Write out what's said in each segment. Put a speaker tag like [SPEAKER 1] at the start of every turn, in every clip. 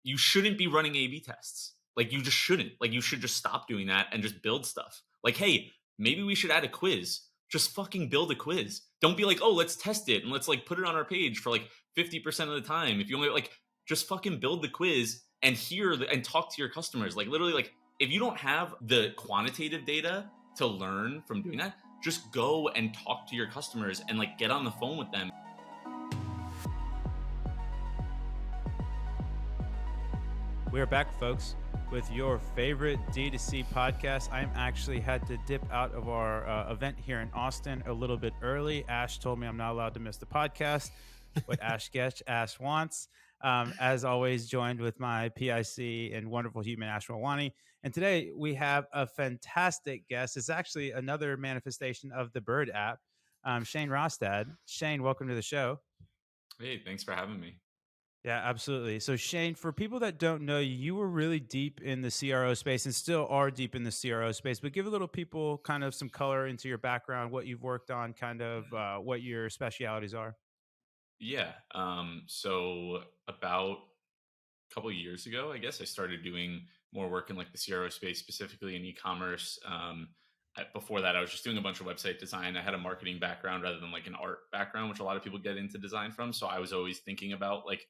[SPEAKER 1] you shouldn't be running A/B tests. Like you just shouldn't. Like you should just stop doing that and just build stuff. Like, hey, maybe we should add a quiz. Just fucking build a quiz. Don't be like, oh, let's test it and let's like put it on our page for like 50% of the time. If you only like just fucking build the quiz and and talk to your customers. Like literally, like if you don't have the quantitative data to learn from doing that, just go and talk to your customers and like get on the phone with them.
[SPEAKER 2] We're back, folks, with your favorite D2C podcast. I actually had to dip out of our event here in Austin a little bit early. Ash told me I'm not allowed to miss the podcast. What Ash gets, Ash wants. As always, joined with my PIC and wonderful human, Ash Rawani. And today we have a fantastic guest. It's actually another manifestation of the Bird app, Shane Rostad. Shane, welcome to the show.
[SPEAKER 1] Hey, thanks for having me.
[SPEAKER 2] Yeah, absolutely. So Shane, for people that don't know you, you were really deep in the CRO space and still are deep in the CRO space, but give a little people kind of some color into your background, what you've worked on, kind of what your specialities are.
[SPEAKER 1] Yeah. So about a couple of years ago, I guess I started doing more work in like the CRO space, specifically in e-commerce. Before that, I was just doing a bunch of website design. I had a marketing background rather than like an art background, which a lot of people get into design from. So I was always thinking about like,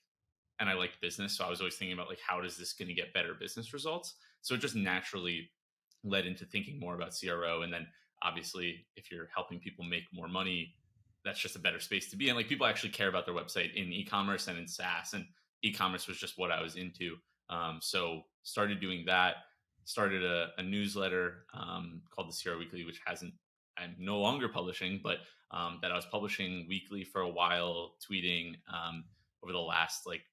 [SPEAKER 1] and I liked business. So I was always thinking about like, how does this going to get better business results? So it just naturally led into thinking more about CRO. And then obviously, if you're helping people make more money, that's just a better space to be in. Like people actually care about their website in e-commerce and in SaaS, and e-commerce was just what I was into. So started doing that, started a newsletter called the CRO Weekly, which I'm no longer publishing, but that I was publishing weekly for a while, tweeting over the last like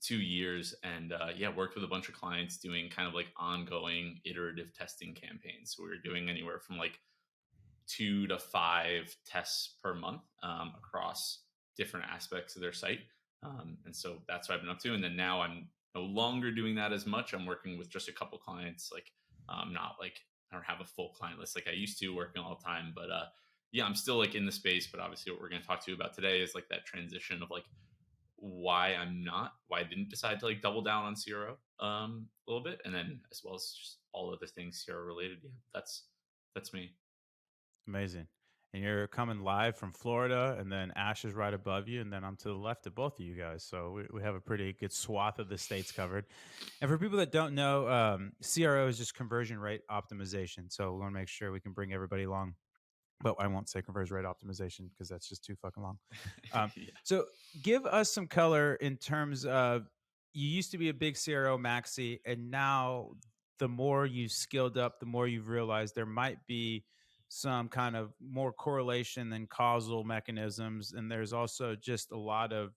[SPEAKER 1] 2 years, and worked with a bunch of clients doing kind of like ongoing iterative testing campaigns. So we were doing anywhere from like 2 to 5 tests per month across different aspects of their site. And so that's what I've been up to. And then now I'm no longer doing that as much. I'm working with just a couple clients. Like not like I don't have a full client list like I used to, working all the time. But I'm still like in the space. But obviously what we're going to talk to you about today is like that transition of like why I didn't decide to like double down on CRO a little bit. And then as well as just all other things CRO related. Yeah, that's me.
[SPEAKER 2] Amazing. And you're coming live from Florida, and then Ash is right above you, and then I'm to the left of both of you guys. So we have a pretty good swath of the states covered. And for people that don't know, CRO is just conversion rate optimization. So we want to make sure we can bring everybody along. But I won't say conversion rate optimization because that's just too fucking long.
[SPEAKER 1] Yeah.
[SPEAKER 2] So give us some color in terms of, you used to be a big CRO maxi, and now the more you've skilled up, the more you've realized there might be some kind of more correlation than causal mechanisms. And there's also just a lot of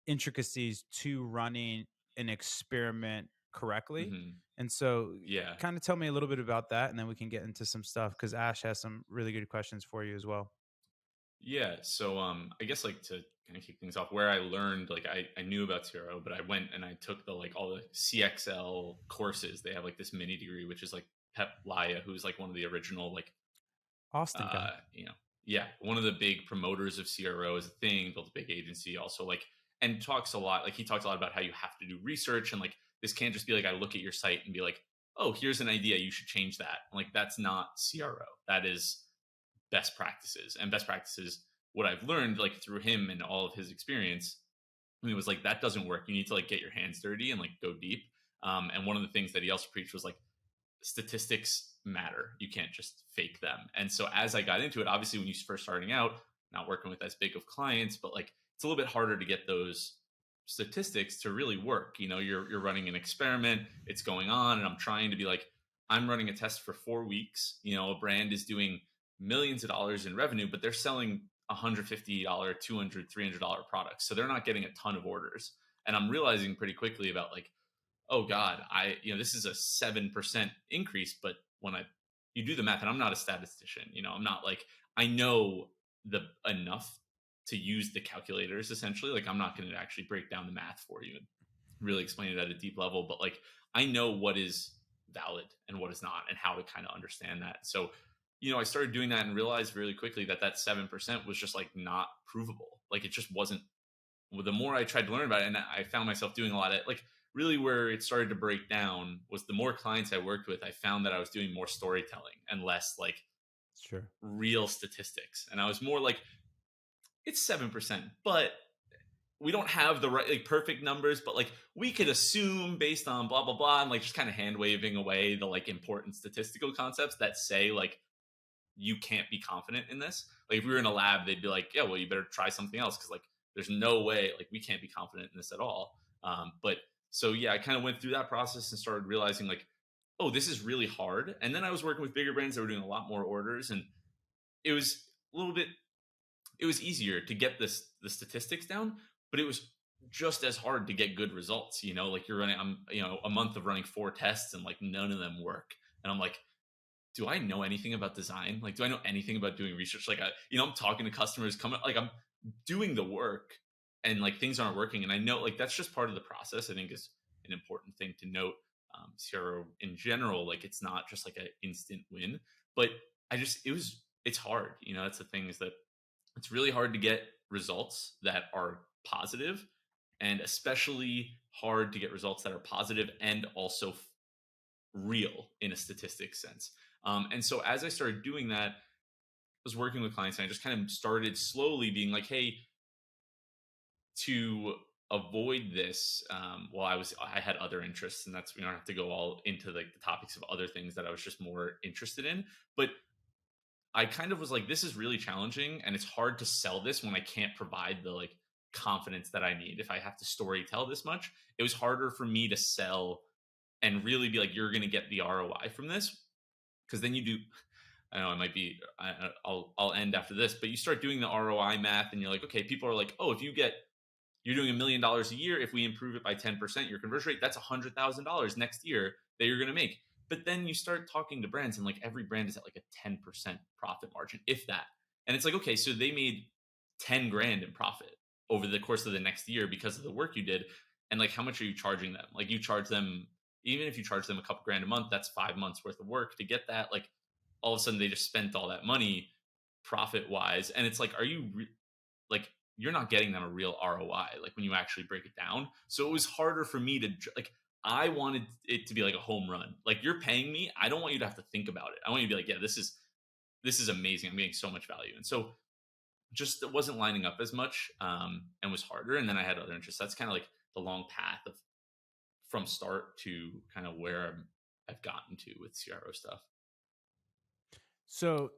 [SPEAKER 2] intricacies to running an experiment correctly.
[SPEAKER 1] Mm-hmm.
[SPEAKER 2] And so
[SPEAKER 1] Yeah.
[SPEAKER 2] kind of tell me a little bit about that, and then we can get into some stuff because Ash has some really good questions for you as well.
[SPEAKER 1] Yeah. So I guess like to kind of kick things off, where I learned, like I knew about CRO, but I went and I took the like all the CXL courses. They have like this mini degree, which is like Pep Laya, who's like one of the original like
[SPEAKER 2] Austin guy.
[SPEAKER 1] One of the big promoters of CRO as a thing, built a big agency, also like, and talks a lot, like he talks a lot about how you have to do research, and like this can't just be like I look at your site and be like, oh, here's an idea, you should change that. And like that's not CRO. That is best practices. And best practices, what I've learned like through him and all of his experience, I mean, it was like that doesn't work. You need to like get your hands dirty and like go deep. And one of the things that he also preached was like statistics matter. You can't just fake them. And so as I got into it, obviously when you're first starting out, not working with as big of clients, but like it's a little bit harder to get those statistics to really work. You know, you're running an experiment, it's going on, and I'm trying to be like, I'm running a test for 4 weeks. You know, a brand is doing millions of dollars in revenue, but they're selling $150, $200, $300 products. So they're not getting a ton of orders. And I'm realizing pretty quickly about like, oh God, this is a 7% increase, but when you do the math, and I'm not a statistician, you know, I'm not like, I know enough to use the calculators essentially. Like I'm not going to actually break down the math for you and really explain it at a deep level, but like, I know what is valid and what is not and how to kind of understand that. So, you know, I started doing that and realized really quickly that 7% was just like not provable. Like it just wasn't. The more I tried to learn about it, and I found myself doing a lot of like really where it started to break down was the more clients I worked with, I found that I was doing more storytelling and less like
[SPEAKER 2] Sure.
[SPEAKER 1] real statistics. And I was more like, it's 7%, but we don't have the right like perfect numbers, but like we could assume based on blah blah blah, and like just kind of hand waving away the like important statistical concepts that say like you can't be confident in this. Like if we were in a lab, they'd be like, yeah, well, you better try something else because like there's no way like we can't be confident in this at all. But so yeah, I kind of went through that process and started realizing like, oh, this is really hard. And then I was working with bigger brands that were doing a lot more orders, and it was a little bit it was easier to get the statistics down, but it was just as hard to get good results. You know, like you're running, I'm a month of running 4 tests and like none of them work, and I'm like, do I know anything about design? Like, do I know anything about doing research? Like, I'm talking to customers, coming, like, I'm doing the work, and like things aren't working, and I know like that's just part of the process. I think is an important thing to note. CRO in general, like, it's not just like an instant win, but it's hard. That's the thing is that it's really hard to get results that are positive, and especially hard to get results that are positive and also real in a statistics sense. And so as I started doing that, I was working with clients and I just kind of started slowly being like, hey, to avoid this, well, I had other interests, and that's, we don't have to go all into like the topics of other things that I was just more interested in. But I kind of was like, this is really challenging and it's hard to sell this when I can't provide the like confidence that I need. If I have to story tell this much, it was harder for me to sell and really be like, you're going to get the ROI from this. Because then you do, I know it might be, I'll end after this, but you start doing the ROI math and you're like, okay, people are like, oh, if you're doing $1 million a year. If we improve it by 10%, your conversion rate, that's $100,000 next year that you're going to make. But then you start talking to brands, and like every brand is at like a 10% profit margin, if that. And it's like, okay, so they made 10 grand in profit over the course of the next year because of the work you did. And like, how much are you charging them? Like, you charge them, even if you charge them a couple grand a month, that's 5 months worth of work to get that. Like, all of a sudden they just spent all that money profit wise. And it's like, like, you're not getting them a real ROI, like when you actually break it down. So it was harder for me to like, I wanted it to be like a home run. Like, you're paying me, I don't want you to have to think about it. I want you to be like, yeah, this is amazing. I'm getting so much value. And so just it wasn't lining up as much, and was harder. And then I had other interests. That's kind of like the long path of from start to kind of where I've gotten to with CRO stuff.
[SPEAKER 2] So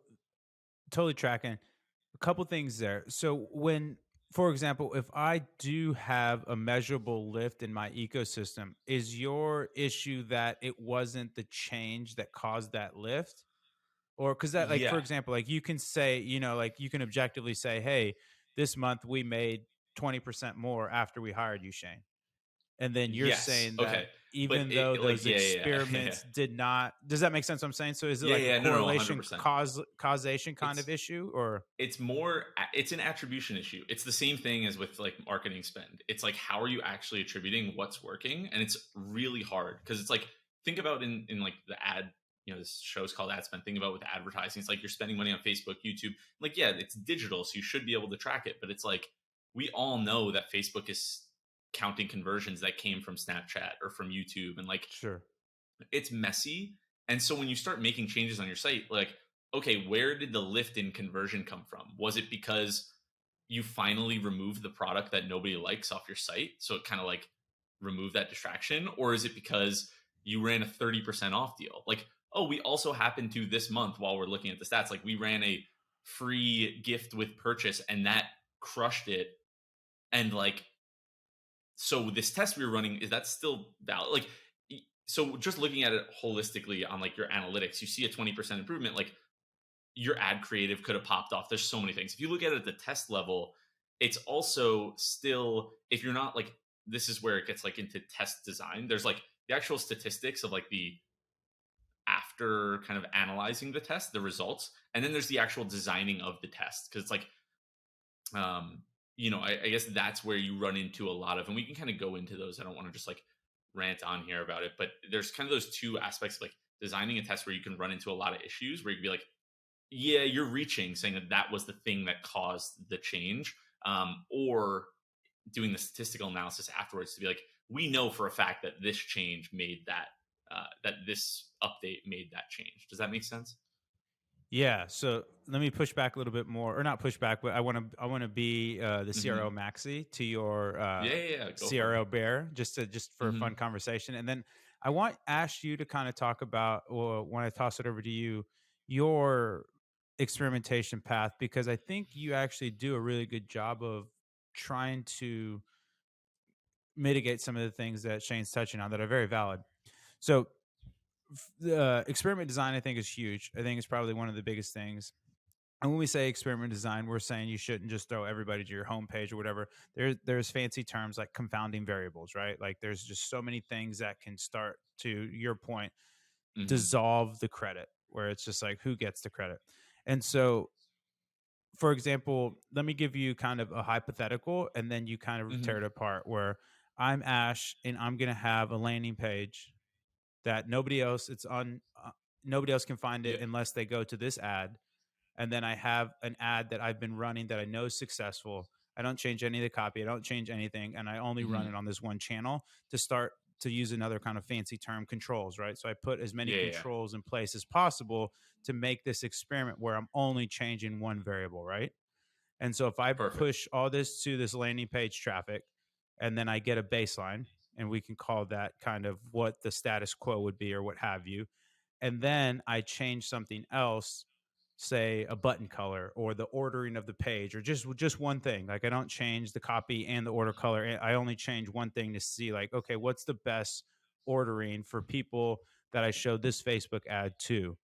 [SPEAKER 2] totally tracking. A couple things there. So when, for example, if I do have a measurable lift in my ecosystem, is your issue that it wasn't the change that caused that lift? Or because that, like, for
[SPEAKER 1] Yeah.
[SPEAKER 2] example, like you can say, like you can objectively say, hey, this month we made 20% more after we hired you, Shane. And then you're
[SPEAKER 1] Yes.
[SPEAKER 2] saying that
[SPEAKER 1] Okay. But
[SPEAKER 2] even though
[SPEAKER 1] it like,
[SPEAKER 2] those
[SPEAKER 1] yeah, yeah, yeah.
[SPEAKER 2] experiments did not, does that make sense what I'm saying? So is it
[SPEAKER 1] Yeah,
[SPEAKER 2] like a
[SPEAKER 1] yeah, no, no,
[SPEAKER 2] correlation
[SPEAKER 1] 100%.
[SPEAKER 2] causation kind of
[SPEAKER 1] It's
[SPEAKER 2] issue or
[SPEAKER 1] it's an attribution issue. It's the same thing as with like marketing spend. It's like, how are you actually attributing what's working? And it's really hard because it's like, think about in like the ad, this show's called ad spend. Think about with advertising. It's like you're spending money on Facebook, YouTube. Like, yeah, it's digital, so you should be able to track it. But it's like, we all know that Facebook is counting conversions that came from Snapchat or from YouTube, and like,
[SPEAKER 2] sure.
[SPEAKER 1] it's messy. And so when you start making changes on your site, like, okay, where did the lift in conversion come from? Was it because you finally removed the product that nobody likes off your site? So it kind of like removed that distraction? Or is it because you ran a 30% off deal? Like, oh, we also happen to this month, while we're looking at the stats, like we ran a free gift with purchase and that crushed it. And like, so this test we were running, is that still valid? Like, so just looking at it holistically on like your analytics, you see a 20% improvement. Like, your ad creative could have popped off. There's so many things. If you look at it at the test level, it's also still, if you're not like, this is where it gets like into test design. There's like the actual statistics of like the after kind of analyzing the test, the results, and then there's the actual designing of the test. Cause it's like, I guess that's where you run into a lot of, and we can kind of go into those. I don't want to just like rant on here about it, but there's kind of those two aspects of like designing a test where you can run into a lot of issues where you can be like, yeah, you're reaching, saying that that was the thing that caused the change, or doing the statistical analysis afterwards to be like, we know for a fact that this change made that that this update made that change. Does that make sense?
[SPEAKER 2] Yeah, so let me push back a little bit more, or not push back, but I want to be the CRO
[SPEAKER 1] Hmm.
[SPEAKER 2] Maxi to your
[SPEAKER 1] Yeah, yeah, yeah. Go for it.
[SPEAKER 2] CRO Bear, just for a fun
[SPEAKER 1] Hmm.
[SPEAKER 2] conversation, and then I want Ash you to kind of talk about, or when I toss it over to you, your experimentation path, because I think you actually do a really good job of trying to mitigate some of the things that Shane's touching on that are very valid. So the experiment design, I think, is huge. I think it's probably one of the biggest things. And when we say experiment design, we're saying you shouldn't just throw everybody to your homepage or whatever. There's fancy terms like confounding variables, right? Like there's just so many things that can start, to your point,
[SPEAKER 1] Hmm.
[SPEAKER 2] dissolve the credit, where it's just like who gets the credit. And so, for example, let me give you kind of a hypothetical, and then you kind of tear
[SPEAKER 1] Hmm.
[SPEAKER 2] it apart. Where I'm Ash, and I'm going to have a landing page that nobody else can find it
[SPEAKER 1] Yeah.
[SPEAKER 2] unless they go to this ad, and then I have an ad that I've been running that I know is successful. I don't change any of the copy. I don't change anything, and I only run it
[SPEAKER 1] Hmm.
[SPEAKER 2] on this one channel to start, to use another kind of fancy term, controls, right? So I put as many
[SPEAKER 1] Yeah, yeah, yeah.
[SPEAKER 2] controls in place as possible to make this experiment where I'm only changing one variable, right? And so if I
[SPEAKER 1] Perfect.
[SPEAKER 2] push all this to this landing page traffic, and then I get a baseline, and we can call that kind of what the status quo would be or what have you, and then I change something else, say a button color or the ordering of the page, or just one thing. Like I don't change the copy and the order color. I only change one thing to see, like, okay, what's the best ordering for people that I show this Facebook ad to?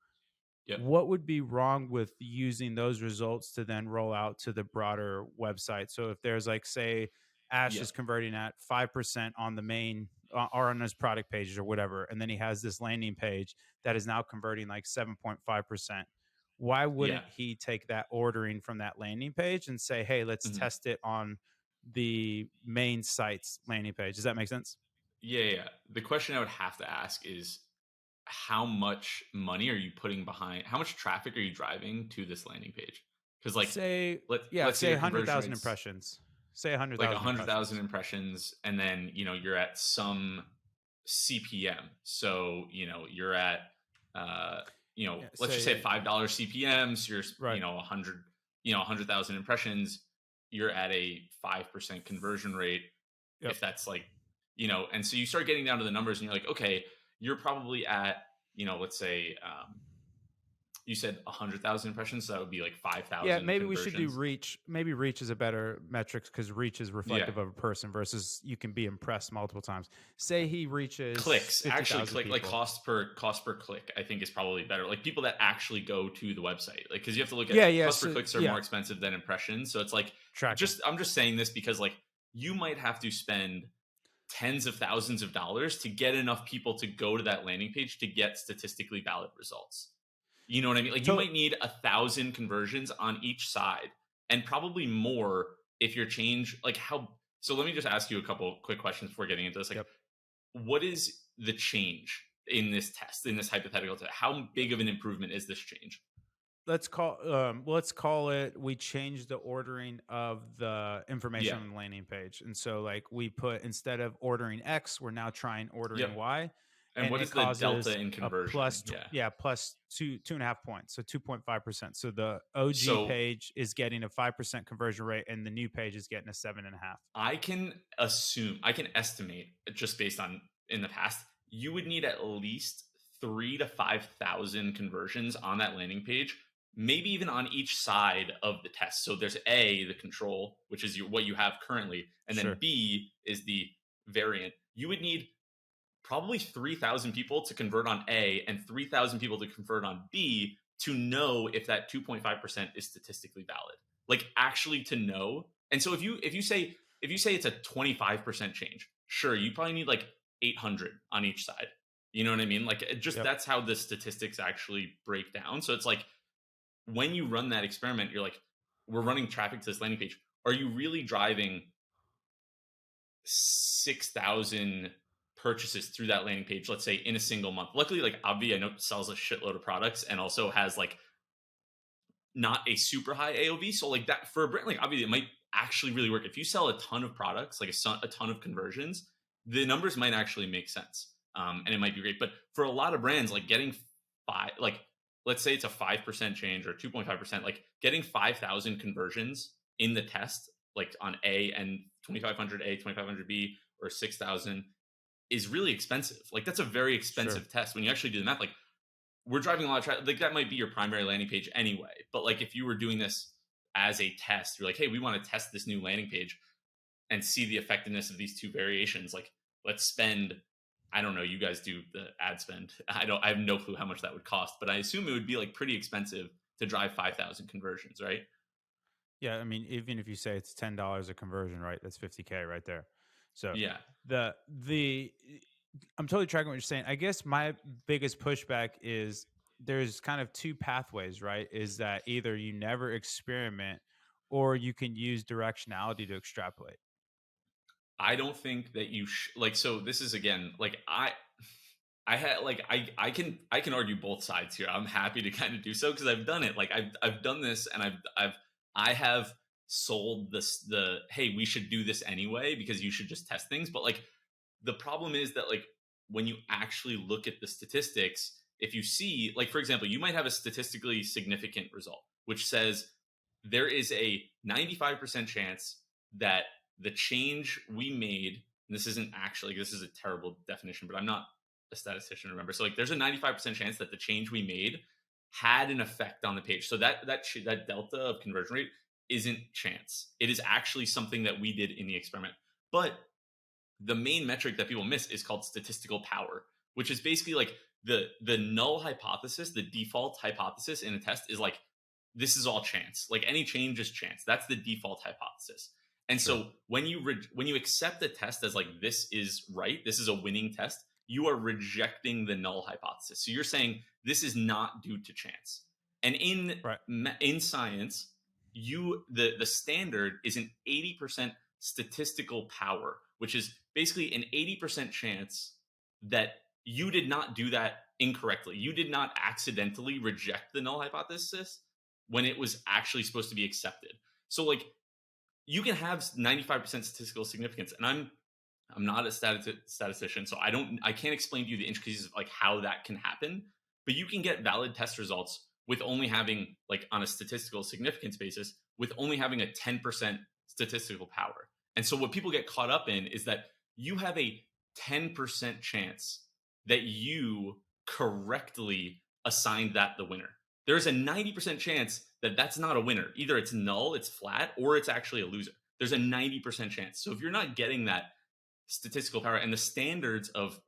[SPEAKER 1] Yep.
[SPEAKER 2] What would be wrong with using those results to then roll out to the broader website? So if there's, like, say Ash is
[SPEAKER 1] Yep.
[SPEAKER 2] converting at 5% on the main, or on his product pages or whatever, and then he has this landing page that is now converting like 7.5%. Why
[SPEAKER 1] Yeah.
[SPEAKER 2] wouldn't he take that ordering from that landing page and say, hey, let's
[SPEAKER 1] Hmm.
[SPEAKER 2] test it on the main site's landing page? Does that make sense?
[SPEAKER 1] Yeah, yeah, yeah. The question I would have to ask is how much money are you putting behind, how much traffic are you driving to this landing page? Because like
[SPEAKER 2] Say,
[SPEAKER 1] let
[SPEAKER 2] yeah,
[SPEAKER 1] let's say
[SPEAKER 2] say
[SPEAKER 1] your conversion
[SPEAKER 2] 100,000
[SPEAKER 1] rates
[SPEAKER 2] impressions. Say a hundred
[SPEAKER 1] like
[SPEAKER 2] thousand
[SPEAKER 1] 100,000
[SPEAKER 2] impressions.
[SPEAKER 1] impressions, and then you're at some CPM. So you're at uh
[SPEAKER 2] Yeah,
[SPEAKER 1] let's just say
[SPEAKER 2] say,
[SPEAKER 1] $5 CPM. So you're
[SPEAKER 2] right.
[SPEAKER 1] 100, 100,000 impressions. You're at a 5% conversion rate.
[SPEAKER 2] Yep.
[SPEAKER 1] If that's like and so you start getting down to the numbers, and you're like, okay, you're probably at let's say you said 100,000 impressions, so that would be like
[SPEAKER 2] Yeah,
[SPEAKER 1] 5,000
[SPEAKER 2] maybe we should do
[SPEAKER 1] conversions.
[SPEAKER 2] reach. Maybe reach is a better metric, because reach is
[SPEAKER 1] Yeah.
[SPEAKER 2] reflective of a person versus you can be impressed multiple times. Say he reaches
[SPEAKER 1] Clicks, actually,
[SPEAKER 2] 50,000
[SPEAKER 1] click, like
[SPEAKER 2] people.
[SPEAKER 1] cost per click, I think is probably better, like people that actually go to the website, like because you have to look at
[SPEAKER 2] Yeah, yeah.
[SPEAKER 1] cost per
[SPEAKER 2] So
[SPEAKER 1] clicks are
[SPEAKER 2] yeah,
[SPEAKER 1] more expensive than impressions, so it's like
[SPEAKER 2] tracking.
[SPEAKER 1] just I'm just saying this because like you might have to spend tens of thousands of dollars to get enough people to go to that landing page to get statistically valid results. You know what I mean? Like you
[SPEAKER 2] To
[SPEAKER 1] might need 1,000 conversions on each side, and probably more if your change like how. So let me just ask you a couple quick questions before getting into this. Like,
[SPEAKER 2] Yep.
[SPEAKER 1] what is the change in this test, in this hypothetical test? How big of an improvement is this change?
[SPEAKER 2] Let's call it, we changed the ordering of the information
[SPEAKER 1] Yeah.
[SPEAKER 2] on the landing page, and so, like, we put, instead of ordering X, we're now trying
[SPEAKER 1] Yep.
[SPEAKER 2] ordering Y,
[SPEAKER 1] And
[SPEAKER 2] and
[SPEAKER 1] what
[SPEAKER 2] it
[SPEAKER 1] is the delta
[SPEAKER 2] causes
[SPEAKER 1] in
[SPEAKER 2] a
[SPEAKER 1] conversion? Yeah.
[SPEAKER 2] plus 2.5 points, so 2.5%. So the OG
[SPEAKER 1] So
[SPEAKER 2] page is getting a 5% conversion rate, and the new page is getting a 7.5.
[SPEAKER 1] I can estimate just based on in the past, you would need at least 3 to 5,000 conversions on that landing page, maybe even on each side of the test. So there's A, the control, which is what you have currently, and then
[SPEAKER 2] Sure.
[SPEAKER 1] B is the variant. You would need probably 3,000 people to convert on A and 3,000 people to convert on B to know if that 2.5% is statistically valid. Like actually to know. And so if you say it's a 25% change, sure, you probably need like 800 on each side. You know what I mean? Like it just
[SPEAKER 2] Yep.
[SPEAKER 1] that's how the statistics actually break down. So it's like when you run that experiment, you're like, we're running traffic to this landing page. Are you really driving 6,000 purchases through that landing page, let's say in a single month? Luckily, like Obvi, I know sells a shitload of products and also has like not a super high AOV. So like that for a brand like Obvi, it might actually really work. If you sell a ton of products, like a ton of conversions, the numbers might actually make sense, and it might be great. But for a lot of brands, like getting five, like let's say it's a 5% change or 2.5%, like getting 5,000 conversions in the test, like on A and 2,500 A, 2,500 B, or 6,000 is really expensive. Like that's a very
[SPEAKER 2] Sure.
[SPEAKER 1] expensive test when you actually do the math. Like we're driving a lot of traffic. Like that might be your primary landing page anyway. But like if you were doing this as a test, you're like, hey, we want to test this new landing page and see the effectiveness of these two variations. Like let's spend, I don't know, you guys do the ad spend. I have no clue how much that would cost, but I assume it would be like pretty expensive to drive 5,000 conversions, right?
[SPEAKER 2] Yeah, I mean, even if you say it's $10 a conversion, right? That's 50K right there. So
[SPEAKER 1] Yeah.
[SPEAKER 2] the I'm totally tracking what you're saying. I guess my biggest pushback is there's kind of two pathways, right? Is that either you never experiment or you can use directionality to extrapolate.
[SPEAKER 1] I don't think that like, so this is again, like I had like I can argue both sides here. I'm happy to kind of do so because I've done it. Like I've done this and I have sold this the hey, we should do this anyway because you should just test things. But like the problem is that like when you actually look at the statistics, if you see like for example, you might have a statistically significant result which says there is a 95% chance that the change we made, and this isn't actually, this is a terrible definition, but I'm not a statistician, remember. So like there's a 95% chance that the change we made had an effect on the page. So that delta of conversion rate isn't chance. It is actually something that we did in the experiment. But the main metric that people miss is called statistical power, which is basically like the null hypothesis, the default hypothesis in a test is like this is all chance. Like any change is chance. That's the default hypothesis. And
[SPEAKER 2] Sure.
[SPEAKER 1] so when you accept the test as like this is right, this is a winning test, you are rejecting the null hypothesis. So you're saying this is not due to chance. And
[SPEAKER 2] Right.
[SPEAKER 1] in science, the standard is an 80% statistical power, which is basically an 80% chance that you did not do that incorrectly. You did not accidentally reject the null hypothesis when it was actually supposed to be accepted. So like you can have 95% statistical significance, and I'm not a statistician, so I can't explain to you the intricacies of like how that can happen, but you can get valid test results with only having like on a statistical significance basis with only having a 10% statistical power. And so what people get caught up in is that you have a 10% chance that you correctly assigned that the winner. There's a 90% chance that that's not a winner. Either it's null, it's flat, or it's actually a loser. There's a 90% chance. So if you're not getting that statistical power and the standards of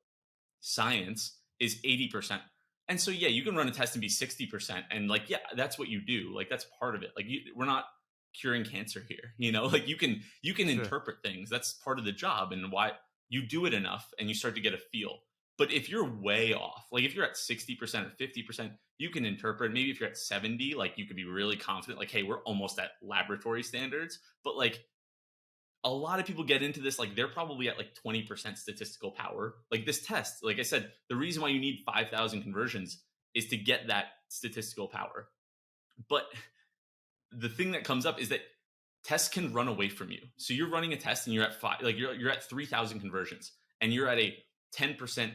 [SPEAKER 1] science is 80%. And so yeah, you can run a test and be 60%, and like yeah, that's what you do. Like that's part of it. Like we're not curing cancer here, you know? Like you can
[SPEAKER 2] Sure.
[SPEAKER 1] interpret things. That's part of the job, and why you do it enough and you start to get a feel. But if you're way off, like if you're at 60% or 50%, you can interpret. Maybe if you're at 70, like you could be really confident, like, hey, we're almost at laboratory standards. But like a lot of people get into this like they're probably at like 20% statistical power. Like this test, like I said, the reason why you need 5,000 conversions is to get that statistical power. But the thing that comes up is that tests can run away from you. So you're running a test and you're at five, like you're at 3,000 conversions, and you're at a 10%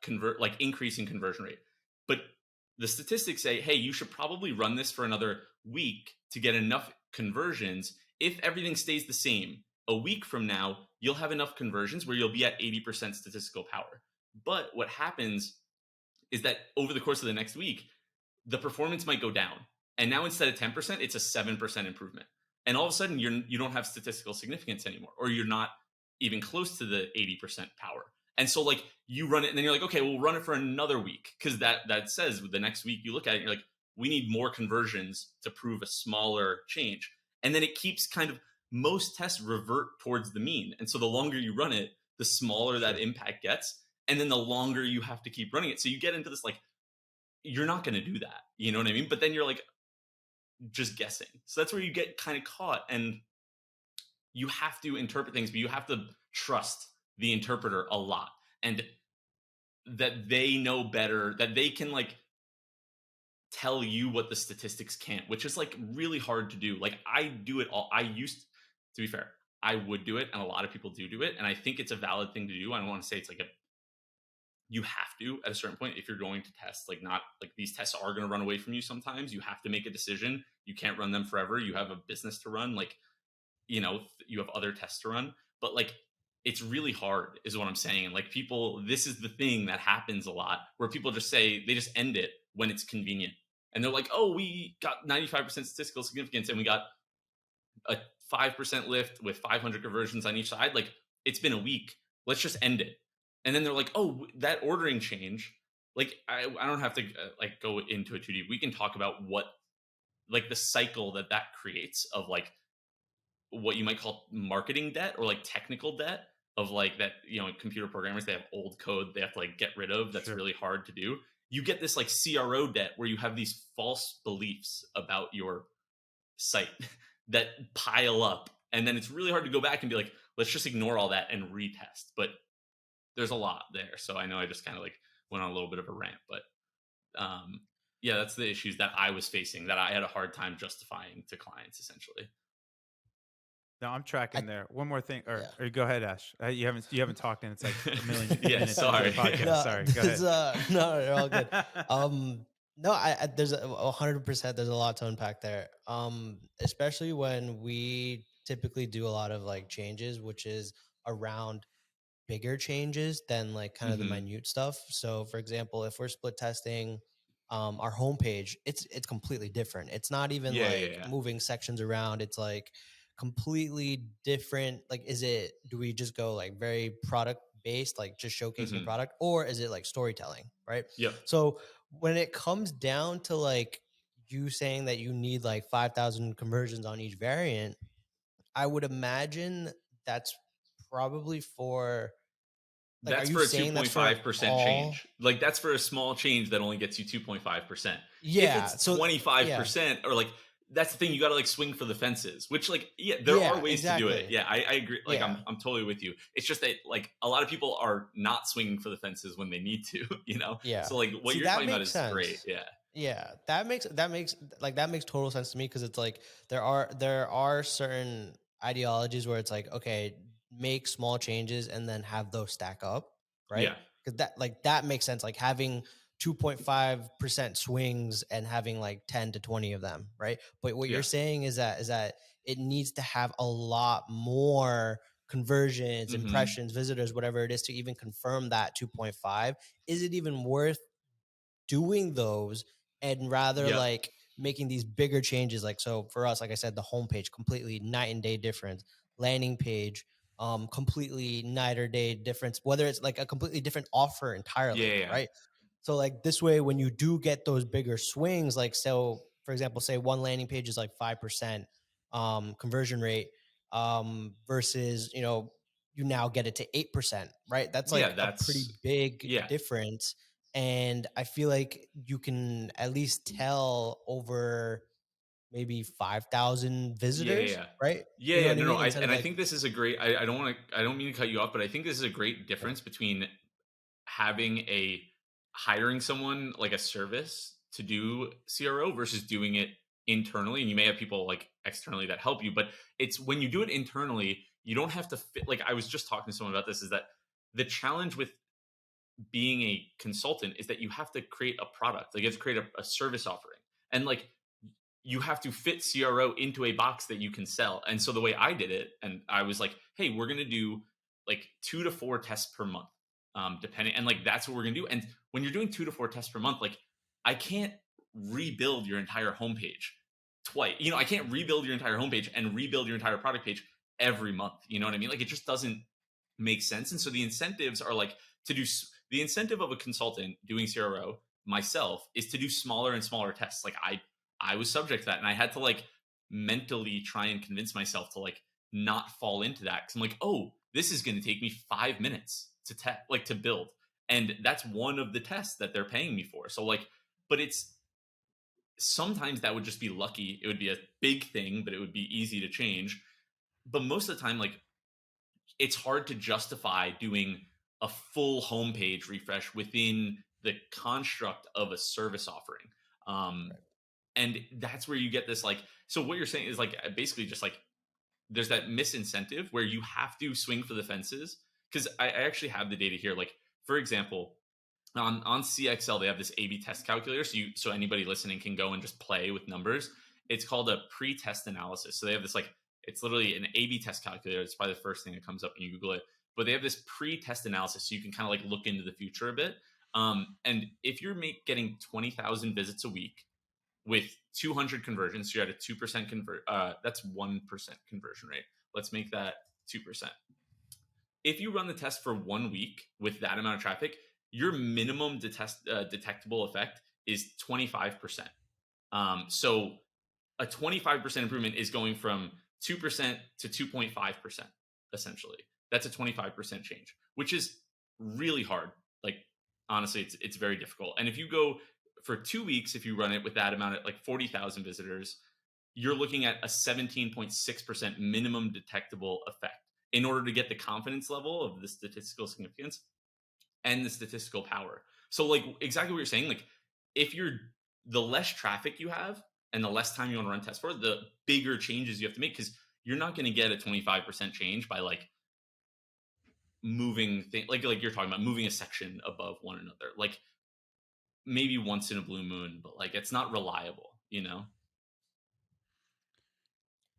[SPEAKER 1] convert, like increasing conversion rate. But the statistics say, hey, you should probably run this for another week to get enough conversions. If everything stays the same, a week from now, you'll have enough conversions where you'll be at 80% statistical power. But what happens is that over the course of the next week, the performance might go down. And now instead of 10%, it's a 7% improvement. And all of a sudden you don't have statistical significance anymore, or you're not even close to the 80% power. And so like you run it and then you're like, okay, we'll run it for another week. Cause that says the next week you look at it, and you're like, we need more conversions to prove a smaller change. And then it keeps kind of, most tests revert towards the mean. And so the longer you run it, the smaller that
[SPEAKER 2] Sure.
[SPEAKER 1] impact gets. And then the longer you have to keep running it. So you get into this like, you're not going to do that. You know what I mean? But then you're like just guessing. So that's where you get kind of caught, and you have to interpret things, but you have to trust the interpreter a lot, and that they know better, that they can like tell you what the statistics can't, which is like really hard to do. Like I do it all. I used to be fair. I would do it, and a lot of people do it, and I think it's a valid thing to do. I don't want to say it's like a you have to at a certain point if you're going to test, like, not like these tests are going to run away from you sometimes. You have to make a decision. You can't run them forever. You have a business to run. Like, you have other tests to run, but like it's really hard is what I'm saying. And like people, this is the thing that happens a lot where people just say they just end it when it's convenient. And they're like, oh, we got 95% statistical significance and we got a 5% lift with 500 conversions on each side. Like, it's been a week. Let's just end it. And then they're like, oh, that ordering change. Like, I don't have to like go into it too deep. We can talk about what like the cycle that creates of like what you might call marketing debt or like technical debt of like that, computer programmers, they have old code they have to like get rid of that's
[SPEAKER 2] Sure.
[SPEAKER 1] really hard to do. You get this like CRO debt where you have these false beliefs about your site that pile up, and then it's really hard to go back and be like, let's just ignore all that and retest. But there's a lot there, so I know I just kind of like went on a little bit of a rant, but yeah, that's the issues that I was facing that I had a hard time justifying to clients essentially.
[SPEAKER 2] No, I'm
[SPEAKER 3] I
[SPEAKER 2] tracking there. One more thing,
[SPEAKER 3] yeah.
[SPEAKER 2] or go ahead, Ash. You haven't talked, and it's like a million
[SPEAKER 1] Yeah,
[SPEAKER 2] minutes into the
[SPEAKER 1] sorry.
[SPEAKER 2] podcast.
[SPEAKER 3] No,
[SPEAKER 2] Sorry, go
[SPEAKER 3] there's
[SPEAKER 2] ahead.
[SPEAKER 3] no, you're all good. No, I there's 100%. There's a lot to unpack there. Especially when we typically do a lot of like changes, which is around bigger changes than like kind of the
[SPEAKER 1] Hmm.
[SPEAKER 3] minute stuff. So for example, if we're split testing our homepage, it's completely different. It's not even
[SPEAKER 1] Yeah, yeah,
[SPEAKER 3] like
[SPEAKER 1] yeah.
[SPEAKER 3] moving sections around. It's like completely different. Like, do we just go like very product based, like just showcasing the
[SPEAKER 1] Hmm.
[SPEAKER 3] product, or is it like storytelling, right?
[SPEAKER 1] Yep.
[SPEAKER 3] So when it comes down to like you saying that you need like 5,000 conversions on each variant, I would imagine that's probably for like, are
[SPEAKER 1] That's
[SPEAKER 3] you
[SPEAKER 1] for a
[SPEAKER 3] saying that's for
[SPEAKER 1] 2.5%
[SPEAKER 3] all?
[SPEAKER 1] change. Like, that's for a small change that only gets you 2.5%. If
[SPEAKER 3] Yeah.
[SPEAKER 1] it's
[SPEAKER 3] So yeah.
[SPEAKER 1] 25%, or like, that's the thing, you got to like swing for the fences, which, like, yeah, there are
[SPEAKER 3] Yeah,
[SPEAKER 1] ways to do it.
[SPEAKER 3] exactly.
[SPEAKER 1] Yeah, I agree. Like,
[SPEAKER 3] Yeah.
[SPEAKER 1] I'm totally with you. It's just that, like, a lot of people are not swinging for the fences when they need to, you know?
[SPEAKER 3] Yeah.
[SPEAKER 1] So, like, what
[SPEAKER 3] See,
[SPEAKER 1] you're
[SPEAKER 3] that
[SPEAKER 1] talking about
[SPEAKER 3] makes
[SPEAKER 1] is great.
[SPEAKER 3] sense.
[SPEAKER 1] Yeah.
[SPEAKER 3] Yeah, that makes total sense to me because it's like there are certain ideologies where it's like, okay, make small changes and then have those stack up, right?
[SPEAKER 1] Yeah.
[SPEAKER 3] Because that makes sense. Like having 2.5% swings and having like 10 to 20 of them, right? But what you're
[SPEAKER 1] Yeah.
[SPEAKER 3] saying is that it needs to have a lot more conversions,
[SPEAKER 1] Hmm.
[SPEAKER 3] impressions, visitors, whatever it is to even confirm that 2.5. Is it even worth doing those and rather
[SPEAKER 1] Yep.
[SPEAKER 3] like making these bigger changes? Like, so for us, like I said, the homepage completely night and day difference, landing page completely night or day difference, whether it's like a completely different offer
[SPEAKER 1] Yeah.
[SPEAKER 3] entirely,
[SPEAKER 1] Yeah. Yeah.
[SPEAKER 3] right? So like this way, when you do get those bigger swings, like, so for example, say one landing page is like 5% conversion rate, versus you now get it to 8%, right? That's
[SPEAKER 1] Yeah,
[SPEAKER 3] like a pretty
[SPEAKER 1] that's
[SPEAKER 3] big
[SPEAKER 1] yeah.
[SPEAKER 3] difference. And I feel like you can at least tell over maybe 5,000
[SPEAKER 1] Yeah, yeah,
[SPEAKER 3] visitors,
[SPEAKER 1] yeah.
[SPEAKER 3] right?
[SPEAKER 1] Yeah,
[SPEAKER 3] You know
[SPEAKER 1] yeah.
[SPEAKER 3] what I
[SPEAKER 1] No, no.
[SPEAKER 3] mean? Instead of
[SPEAKER 1] I
[SPEAKER 3] like,
[SPEAKER 1] think this is a great. I don't want to. I don't mean to cut you off, but I think this is a great
[SPEAKER 3] yeah,
[SPEAKER 1] difference between having a hiring someone like a service to do CRO versus doing it internally. And you may have people like externally that help you, but it's when you do it internally, you don't have to fit. Like, I was just talking to someone about this. Is that the challenge with being a consultant is that you have to create a product, like you have to create a service offering, and like you have to fit CRO into a box that you can sell. And so the way I did it, and I was like, hey, we're gonna do like 2 to 4 tests per month, depending, and like that's what we're gonna do. And when you're doing 2 to 4 tests per month, like I can't rebuild your entire homepage twice. I can't rebuild your entire homepage and rebuild your entire product page every month. You know what I mean? Like, it just doesn't make sense. And so the incentives are like to do the incentive of a consultant doing CRO myself is to do smaller and smaller tests. Like, I was subject to that, and I had to like mentally try and convince myself to like not fall into that, because I'm like, oh, this is going to take me 5 minutes to like to build, and that's one of the tests that they're paying me for. So like, but it's sometimes that would just be lucky. It would be a big thing, but it would be easy to change. But most of the time, like, it's hard to justify doing a full homepage refresh within the construct of a service offering. Um,
[SPEAKER 3] right.
[SPEAKER 1] and that's where you get this like, so what you're saying is like basically just like there's that misincentive where you have to swing for the fences. Because I actually have the data here. Like, for example, on CXL, they have this A/B test calculator, so anybody listening can go and just play with numbers. It's called a pre-test analysis. So they have this, like, it's literally an A/B test calculator. It's probably the first thing that comes up when you Google it. But they have this pre-test analysis, so you can kind of like look into the future a bit. And if you're getting 20,000 visits a week with 200 conversions, so you're at a 2% convert. That's 1% conversion rate. Let's make that 2%. If you run the test for 1 week with that amount of traffic, your minimum detectable effect is 25%. So a 25% improvement is going from 2% to 2.5%, essentially. That's a 25% change, which is really hard. Like, honestly, it's very difficult. And if you go for 2 weeks, if you run it with that amount at like 40,000 visitors, you're looking at a 17.6% minimum detectable effect in order to get the confidence level of the statistical significance and the statistical power. So, like, exactly what you're saying, like, if you're the less traffic you have and the less time you want to run tests for, the bigger changes you have to make, because you're not going to get a 25% change by like moving things like you're talking about moving a section above one another. Like, maybe once in a blue moon, but like it's not reliable, you know?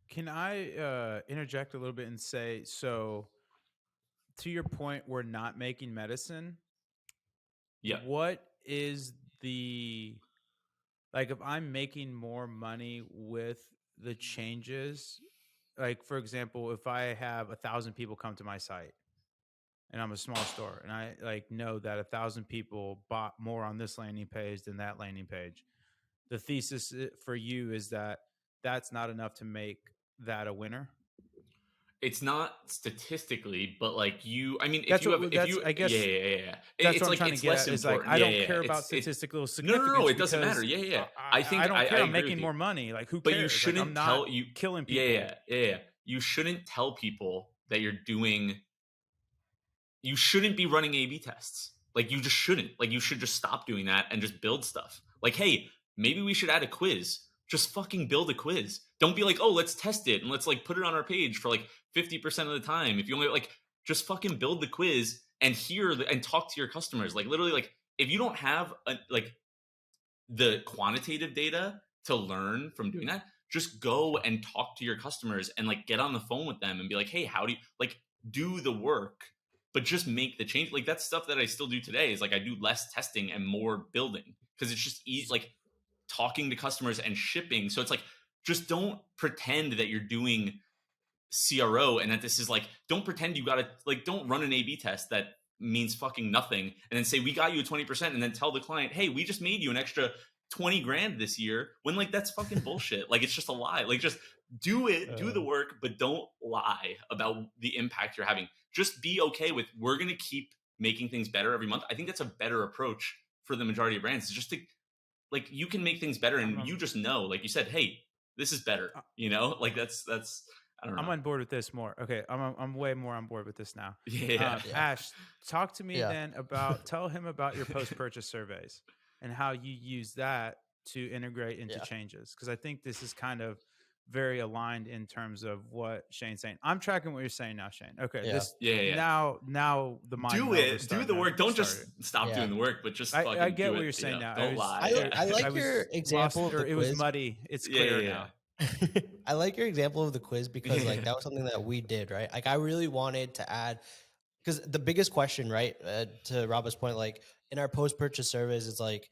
[SPEAKER 2] Can I interject a little bit and say, so to your point, we're not making medicine.
[SPEAKER 1] Yeah.
[SPEAKER 2] What is the, like, if I'm making more money with the changes, like, for example, if I have 1,000 people come to my site and I'm a small store and I like know that 1,000 people bought more on this landing page than that landing page, the thesis for you is that that's not enough to make that a winner.
[SPEAKER 1] It's not statistically, but like I mean, if
[SPEAKER 2] That's
[SPEAKER 1] you have,
[SPEAKER 2] what
[SPEAKER 1] if
[SPEAKER 2] that's
[SPEAKER 1] you,
[SPEAKER 2] I
[SPEAKER 1] yeah,
[SPEAKER 2] guess
[SPEAKER 1] yeah, yeah, yeah.
[SPEAKER 2] that's
[SPEAKER 1] It's
[SPEAKER 2] what I'm
[SPEAKER 1] like,
[SPEAKER 2] trying to
[SPEAKER 1] it's
[SPEAKER 2] get
[SPEAKER 1] less
[SPEAKER 2] at is like
[SPEAKER 1] important.
[SPEAKER 2] I
[SPEAKER 1] Yeah,
[SPEAKER 2] don't
[SPEAKER 1] yeah, yeah.
[SPEAKER 2] care about statistical
[SPEAKER 1] No, no, no,
[SPEAKER 2] significance
[SPEAKER 1] it doesn't matter.
[SPEAKER 2] because
[SPEAKER 1] Yeah, yeah, yeah. I
[SPEAKER 2] I
[SPEAKER 1] think
[SPEAKER 2] don't
[SPEAKER 1] I
[SPEAKER 2] care. I'm
[SPEAKER 1] agree with
[SPEAKER 2] making
[SPEAKER 1] you.
[SPEAKER 2] more money. Like who
[SPEAKER 1] But you
[SPEAKER 2] cares? Like I'm
[SPEAKER 1] shouldn't
[SPEAKER 2] not
[SPEAKER 1] tell you.
[SPEAKER 2] killing
[SPEAKER 1] Yeah,
[SPEAKER 2] people.
[SPEAKER 1] yeah, yeah, yeah. You shouldn't tell people that you're doing. You shouldn't be running A/B tests. Like, you just shouldn't. Like, you should just stop doing that and just build stuff. Like, hey, maybe we should add a quiz. Just fucking build a quiz. Don't be like, oh, let's test it and let's like put it on our page for like 50% of the time. If you only like, just fucking build the quiz and and talk to your customers. Like, literally, like, if you don't have like the quantitative data to learn from doing that, just go and talk to your customers and like get on the phone with them and be like, hey, how do you like do the work, but just make the change. Like, that's stuff that I still do today, is like I do less testing and more building, because it's just like talking to customers and shipping. So it's like, just don't pretend that you're doing CRO and that this is like, don't pretend you got to like, don't run an A/B test that means fucking nothing and then say we got you a 20% and then tell the client, hey, we just made you an extra 20 grand this year, when like that's fucking bullshit. Like, it's just a lie. Like, just do it, do the work, but don't lie about the impact you're having. Just be okay with, we're going to keep making things better every month. I think that's a better approach for the majority of brands, is just to like, you can make things better and you just know, like you said, hey, this is better, you know? Like, that's I don't
[SPEAKER 2] I'm
[SPEAKER 1] know.
[SPEAKER 2] on board with this more. Okay, I'm way more on board with this now.
[SPEAKER 1] Yeah.
[SPEAKER 3] Yeah.
[SPEAKER 2] Ash, talk to me
[SPEAKER 3] Yeah.
[SPEAKER 2] then about tell him about your post purchase surveys and how you use that to integrate into
[SPEAKER 3] Yeah.
[SPEAKER 2] changes, because I think this is kind of very aligned in terms of what Shane's saying. I'm tracking what you're saying now, Shane. Okay,
[SPEAKER 3] Yeah.
[SPEAKER 2] this
[SPEAKER 1] Yeah, yeah.
[SPEAKER 2] now the mind
[SPEAKER 1] Do
[SPEAKER 2] meld is
[SPEAKER 1] it. Do
[SPEAKER 2] starting
[SPEAKER 1] the
[SPEAKER 2] to
[SPEAKER 1] work. Don't just
[SPEAKER 2] start.
[SPEAKER 1] stop
[SPEAKER 3] Yeah.
[SPEAKER 1] doing the work, but just
[SPEAKER 2] I
[SPEAKER 1] fucking
[SPEAKER 2] get
[SPEAKER 1] do
[SPEAKER 2] what
[SPEAKER 1] it.
[SPEAKER 2] you're
[SPEAKER 1] You
[SPEAKER 2] saying
[SPEAKER 1] know,
[SPEAKER 2] now.
[SPEAKER 1] don't lie.
[SPEAKER 3] I
[SPEAKER 1] Yeah.
[SPEAKER 3] I
[SPEAKER 2] I
[SPEAKER 3] like your
[SPEAKER 2] was
[SPEAKER 3] example
[SPEAKER 2] lost,
[SPEAKER 3] of
[SPEAKER 2] or
[SPEAKER 3] the
[SPEAKER 2] it was
[SPEAKER 3] quiz.
[SPEAKER 2] muddy. It's
[SPEAKER 1] Yeah,
[SPEAKER 2] clear
[SPEAKER 1] yeah,
[SPEAKER 2] now.
[SPEAKER 3] I like your example of the quiz because like
[SPEAKER 1] yeah.
[SPEAKER 3] that was something that we did, right? Like I really wanted to add, because the biggest question, right, to Robert's point, like in our post-purchase service, it's like,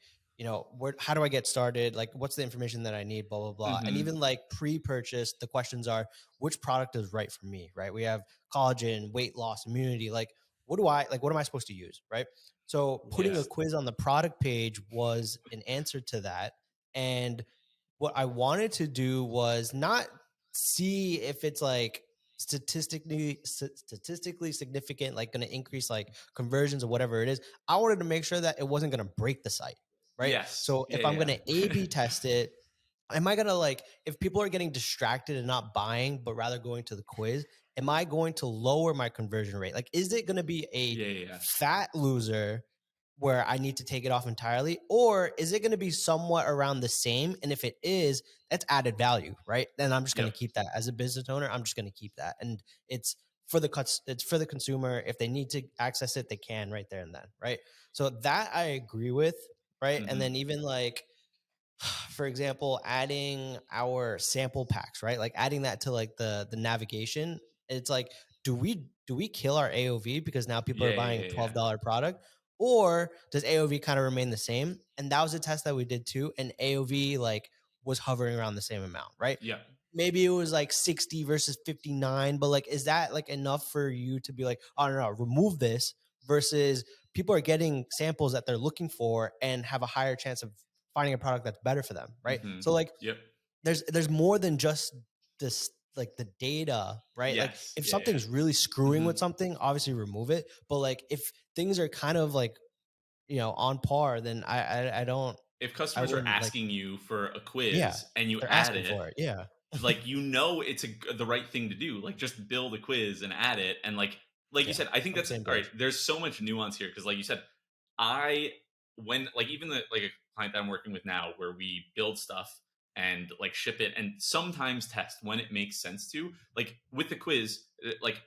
[SPEAKER 3] how do I get started? Like, what's the information that I need? Blah blah blah. And
[SPEAKER 1] Mm-hmm.
[SPEAKER 3] even like pre-purchase, the questions are, which product is right for me, right? We have collagen, weight loss, immunity. Like, what am I supposed to use, right? So putting
[SPEAKER 1] Yeah.
[SPEAKER 3] a quiz on the product page was an answer to that, and what I wanted to do was not see if it's like statistically significant, like going to increase like conversions or whatever it is. I wanted to make sure that it wasn't going to break the site, right?
[SPEAKER 1] Yes.
[SPEAKER 3] So
[SPEAKER 1] Yeah,
[SPEAKER 3] if I'm going
[SPEAKER 1] yeah.
[SPEAKER 3] to A/B test it, am I going to like, if people are getting distracted and not buying but rather going to the quiz, am I going to lower my conversion rate? Like, is it going to be a
[SPEAKER 1] Yeah, yeah.
[SPEAKER 3] fat loser where I need to take it off entirely? Or is it going to be somewhat around the same? And if it is, that's added value, right? Then I'm just going
[SPEAKER 1] Yep.
[SPEAKER 3] to keep that as a business owner. I'm just going to keep that. And it's for the cuts, it's for the consumer. If they need to access it, they can right there and then, right? So that I agree with, right? And then
[SPEAKER 1] Hmm.
[SPEAKER 3] even like, for example, adding our sample packs, right? Like adding that to like the navigation. It's like, do we kill our AOV because now people are
[SPEAKER 1] Yeah,
[SPEAKER 3] buying
[SPEAKER 1] yeah,
[SPEAKER 3] a
[SPEAKER 1] yeah, yeah.
[SPEAKER 3] $12 product? Or does AOV kind of remain the same? And that was a test that we did too. And AOV like was hovering around the same amount, right?
[SPEAKER 1] Yep.
[SPEAKER 3] Maybe it was like 60 versus 59, but like, is that like enough for you to be like, oh no, no, remove this versus people are getting samples that they're looking for and have a higher chance of finding a product that's better for them, right?
[SPEAKER 1] Hmm.
[SPEAKER 3] So like
[SPEAKER 1] Yep.
[SPEAKER 3] there's more than just this like the data, right? Like
[SPEAKER 1] Yes.
[SPEAKER 3] if
[SPEAKER 1] Yeah, yeah.
[SPEAKER 3] something's really screwing
[SPEAKER 1] Hmm.
[SPEAKER 3] with something, obviously remove it. But like if things are kind of like, on par, then I don't
[SPEAKER 1] If
[SPEAKER 3] I
[SPEAKER 1] customers are
[SPEAKER 3] wouldn't like,
[SPEAKER 1] asking you for a
[SPEAKER 3] yeah,
[SPEAKER 1] quiz and you
[SPEAKER 3] they're
[SPEAKER 1] add
[SPEAKER 3] asking
[SPEAKER 1] it,
[SPEAKER 3] for it. Yeah.
[SPEAKER 1] like, it's the right thing to do. Like, just build a quiz and add it, and like you
[SPEAKER 3] Yeah.
[SPEAKER 1] said, I think
[SPEAKER 3] On the
[SPEAKER 1] that's
[SPEAKER 3] same
[SPEAKER 1] all right.
[SPEAKER 3] page.
[SPEAKER 1] There's so much nuance here because, like you said, I when like even the like a client that I'm working with now, where we build stuff and like ship it, and sometimes test when it makes sense to. Like with the quiz, like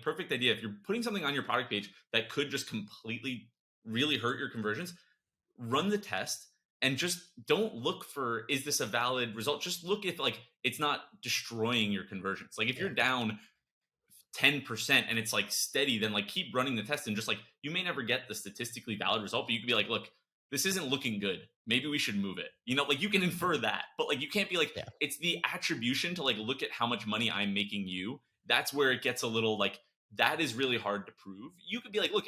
[SPEAKER 1] perfect idea. If you're putting something on your product page that could just completely really hurt your conversions, run the test and just don't look for is this a valid result. Just look if like it's not destroying your conversions. Like if you're
[SPEAKER 3] Yeah.
[SPEAKER 1] down 10% and it's like steady, then like keep running the test and just like you may never get the statistically valid result, but you can be like, look, this isn't looking good. Maybe we should move it. Like you can infer that, but like you can't be like,
[SPEAKER 3] Yeah.
[SPEAKER 1] it's the attribution to like look at how much money I'm making you. That's where it gets a little like that is really hard to prove. You could be like, look,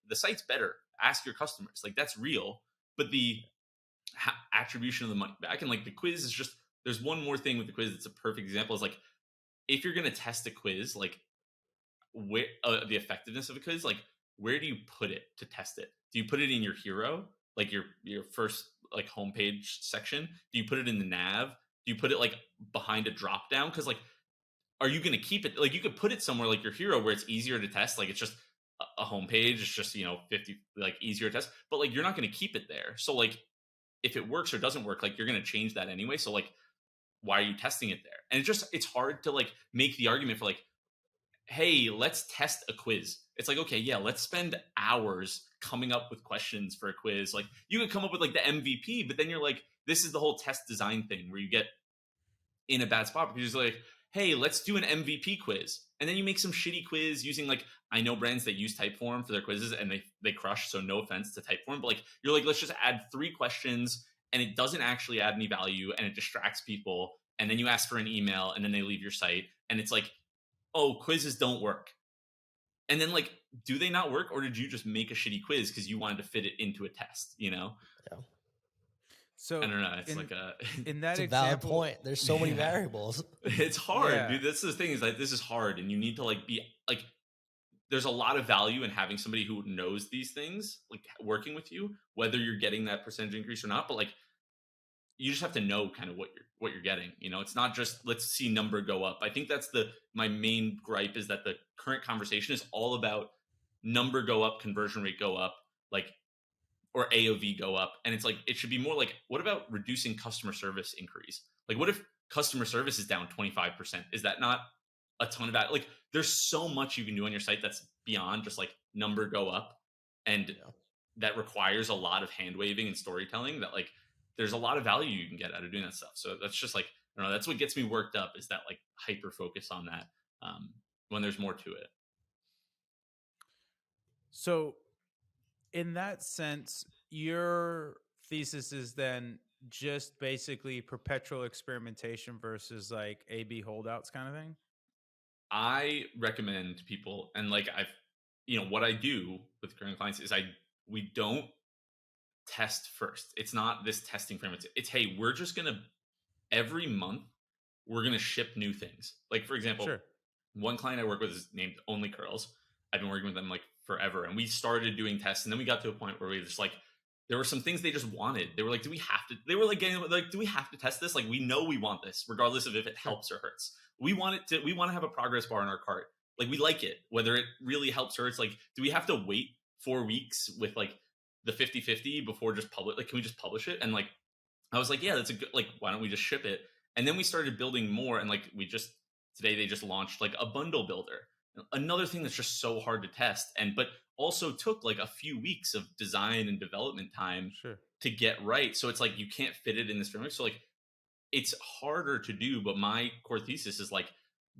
[SPEAKER 1] the site's better. Ask your customers. Like that's real. But the attribution of the money back and like the quiz is just there's one more thing with the quiz that's a perfect example is like if you're going to test a quiz like where the effectiveness of a quiz like where do you put it to test it? Do you put it in your hero, like your first like homepage section? Do you put it in the nav? Do you put it like behind a drop down? Because like are you going to keep it like you could put it somewhere like your hero where it's easier to test, like it's just a homepage, it's just 50 like easier to test, but like you're not going to keep it there. So like if it works or doesn't work, like you're going to change that anyway. So like, why are you testing it there? And it's hard to like make the argument for like, hey, let's test a quiz. It's like, okay, yeah, let's spend hours coming up with questions for a quiz. Like you could come up with like the MVP, but then you're like, this is the whole test design thing where you get in a bad spot because you're like, hey, let's do an MVP quiz. And then you make some shitty quiz using like I know brands that use Typeform for their quizzes and they crush. So no offense to Typeform, but like you're like, let's just add 3 questions and it doesn't actually add any value and it distracts people. And then you ask for an email and then they leave your site. And it's like, oh, quizzes don't work. And then like, do they not work or did you just make a shitty quiz because you wanted to fit it into a test?
[SPEAKER 3] Yeah.
[SPEAKER 1] I
[SPEAKER 2] So
[SPEAKER 1] don't know. It's
[SPEAKER 2] in
[SPEAKER 1] like a
[SPEAKER 2] in that
[SPEAKER 3] It's a valid
[SPEAKER 2] example,
[SPEAKER 3] point. There's so many
[SPEAKER 1] yeah.
[SPEAKER 3] variables.
[SPEAKER 1] It's hard,
[SPEAKER 2] yeah.
[SPEAKER 1] dude. That's the thing is like this is hard, and you need to like be like. There's a lot of value in having somebody who knows these things, like working with you, whether you're getting that percentage increase or not. But like, you just have to know kind of what you're getting. It's not just let's see number go up. I think that's my main gripe is that the current conversation is all about number go up, conversion rate go up, like or AOV go up. And it's like, it should be more like, what about reducing customer service increase? Like, what if customer service is down 25%? Is that not a ton of that? Like, there's so much you can do on your site that's beyond just like number go up. And
[SPEAKER 3] Yeah.
[SPEAKER 1] that requires a lot of hand waving and storytelling that like, there's a lot of value you can get out of doing that stuff. So that's just like, I don't know, that's what gets me worked up is that like hyper focus on that when there's more to it.
[SPEAKER 2] So in that sense, your thesis is then just basically perpetual experimentation versus like A/B holdouts kind of thing.
[SPEAKER 1] I recommend people, and like what I do with current clients is we don't test first. It's not this testing frame. It's hey, we're just gonna every month we're gonna ship new things. Like for example,
[SPEAKER 2] Sure.
[SPEAKER 1] one client I work with is named Only Curls. I've been working with them like forever, and we started doing tests, and then we got to a point where we just like there were some things they just wanted. They were like, do we have to? They were like getting like, do we have to test this? Like we know we want this, regardless of if it
[SPEAKER 2] Sure.
[SPEAKER 1] helps or hurts. We want it to. We want to have a progress bar in our cart. Like we like it, whether it really helps or hurts. Like, do we have to wait 4 weeks with like the 50-50 before just public, like, can we just publish it? And like, I was like, yeah, that's a good, like, why don't we just ship it? And then we started building more. And like, today they just launched like a bundle builder. Another thing that's just so hard to test. And, but also took like a few weeks of design and development time
[SPEAKER 2] Sure.
[SPEAKER 1] to get right. So it's like, you can't fit it in this framework. So like, it's harder to do, but my core thesis is like,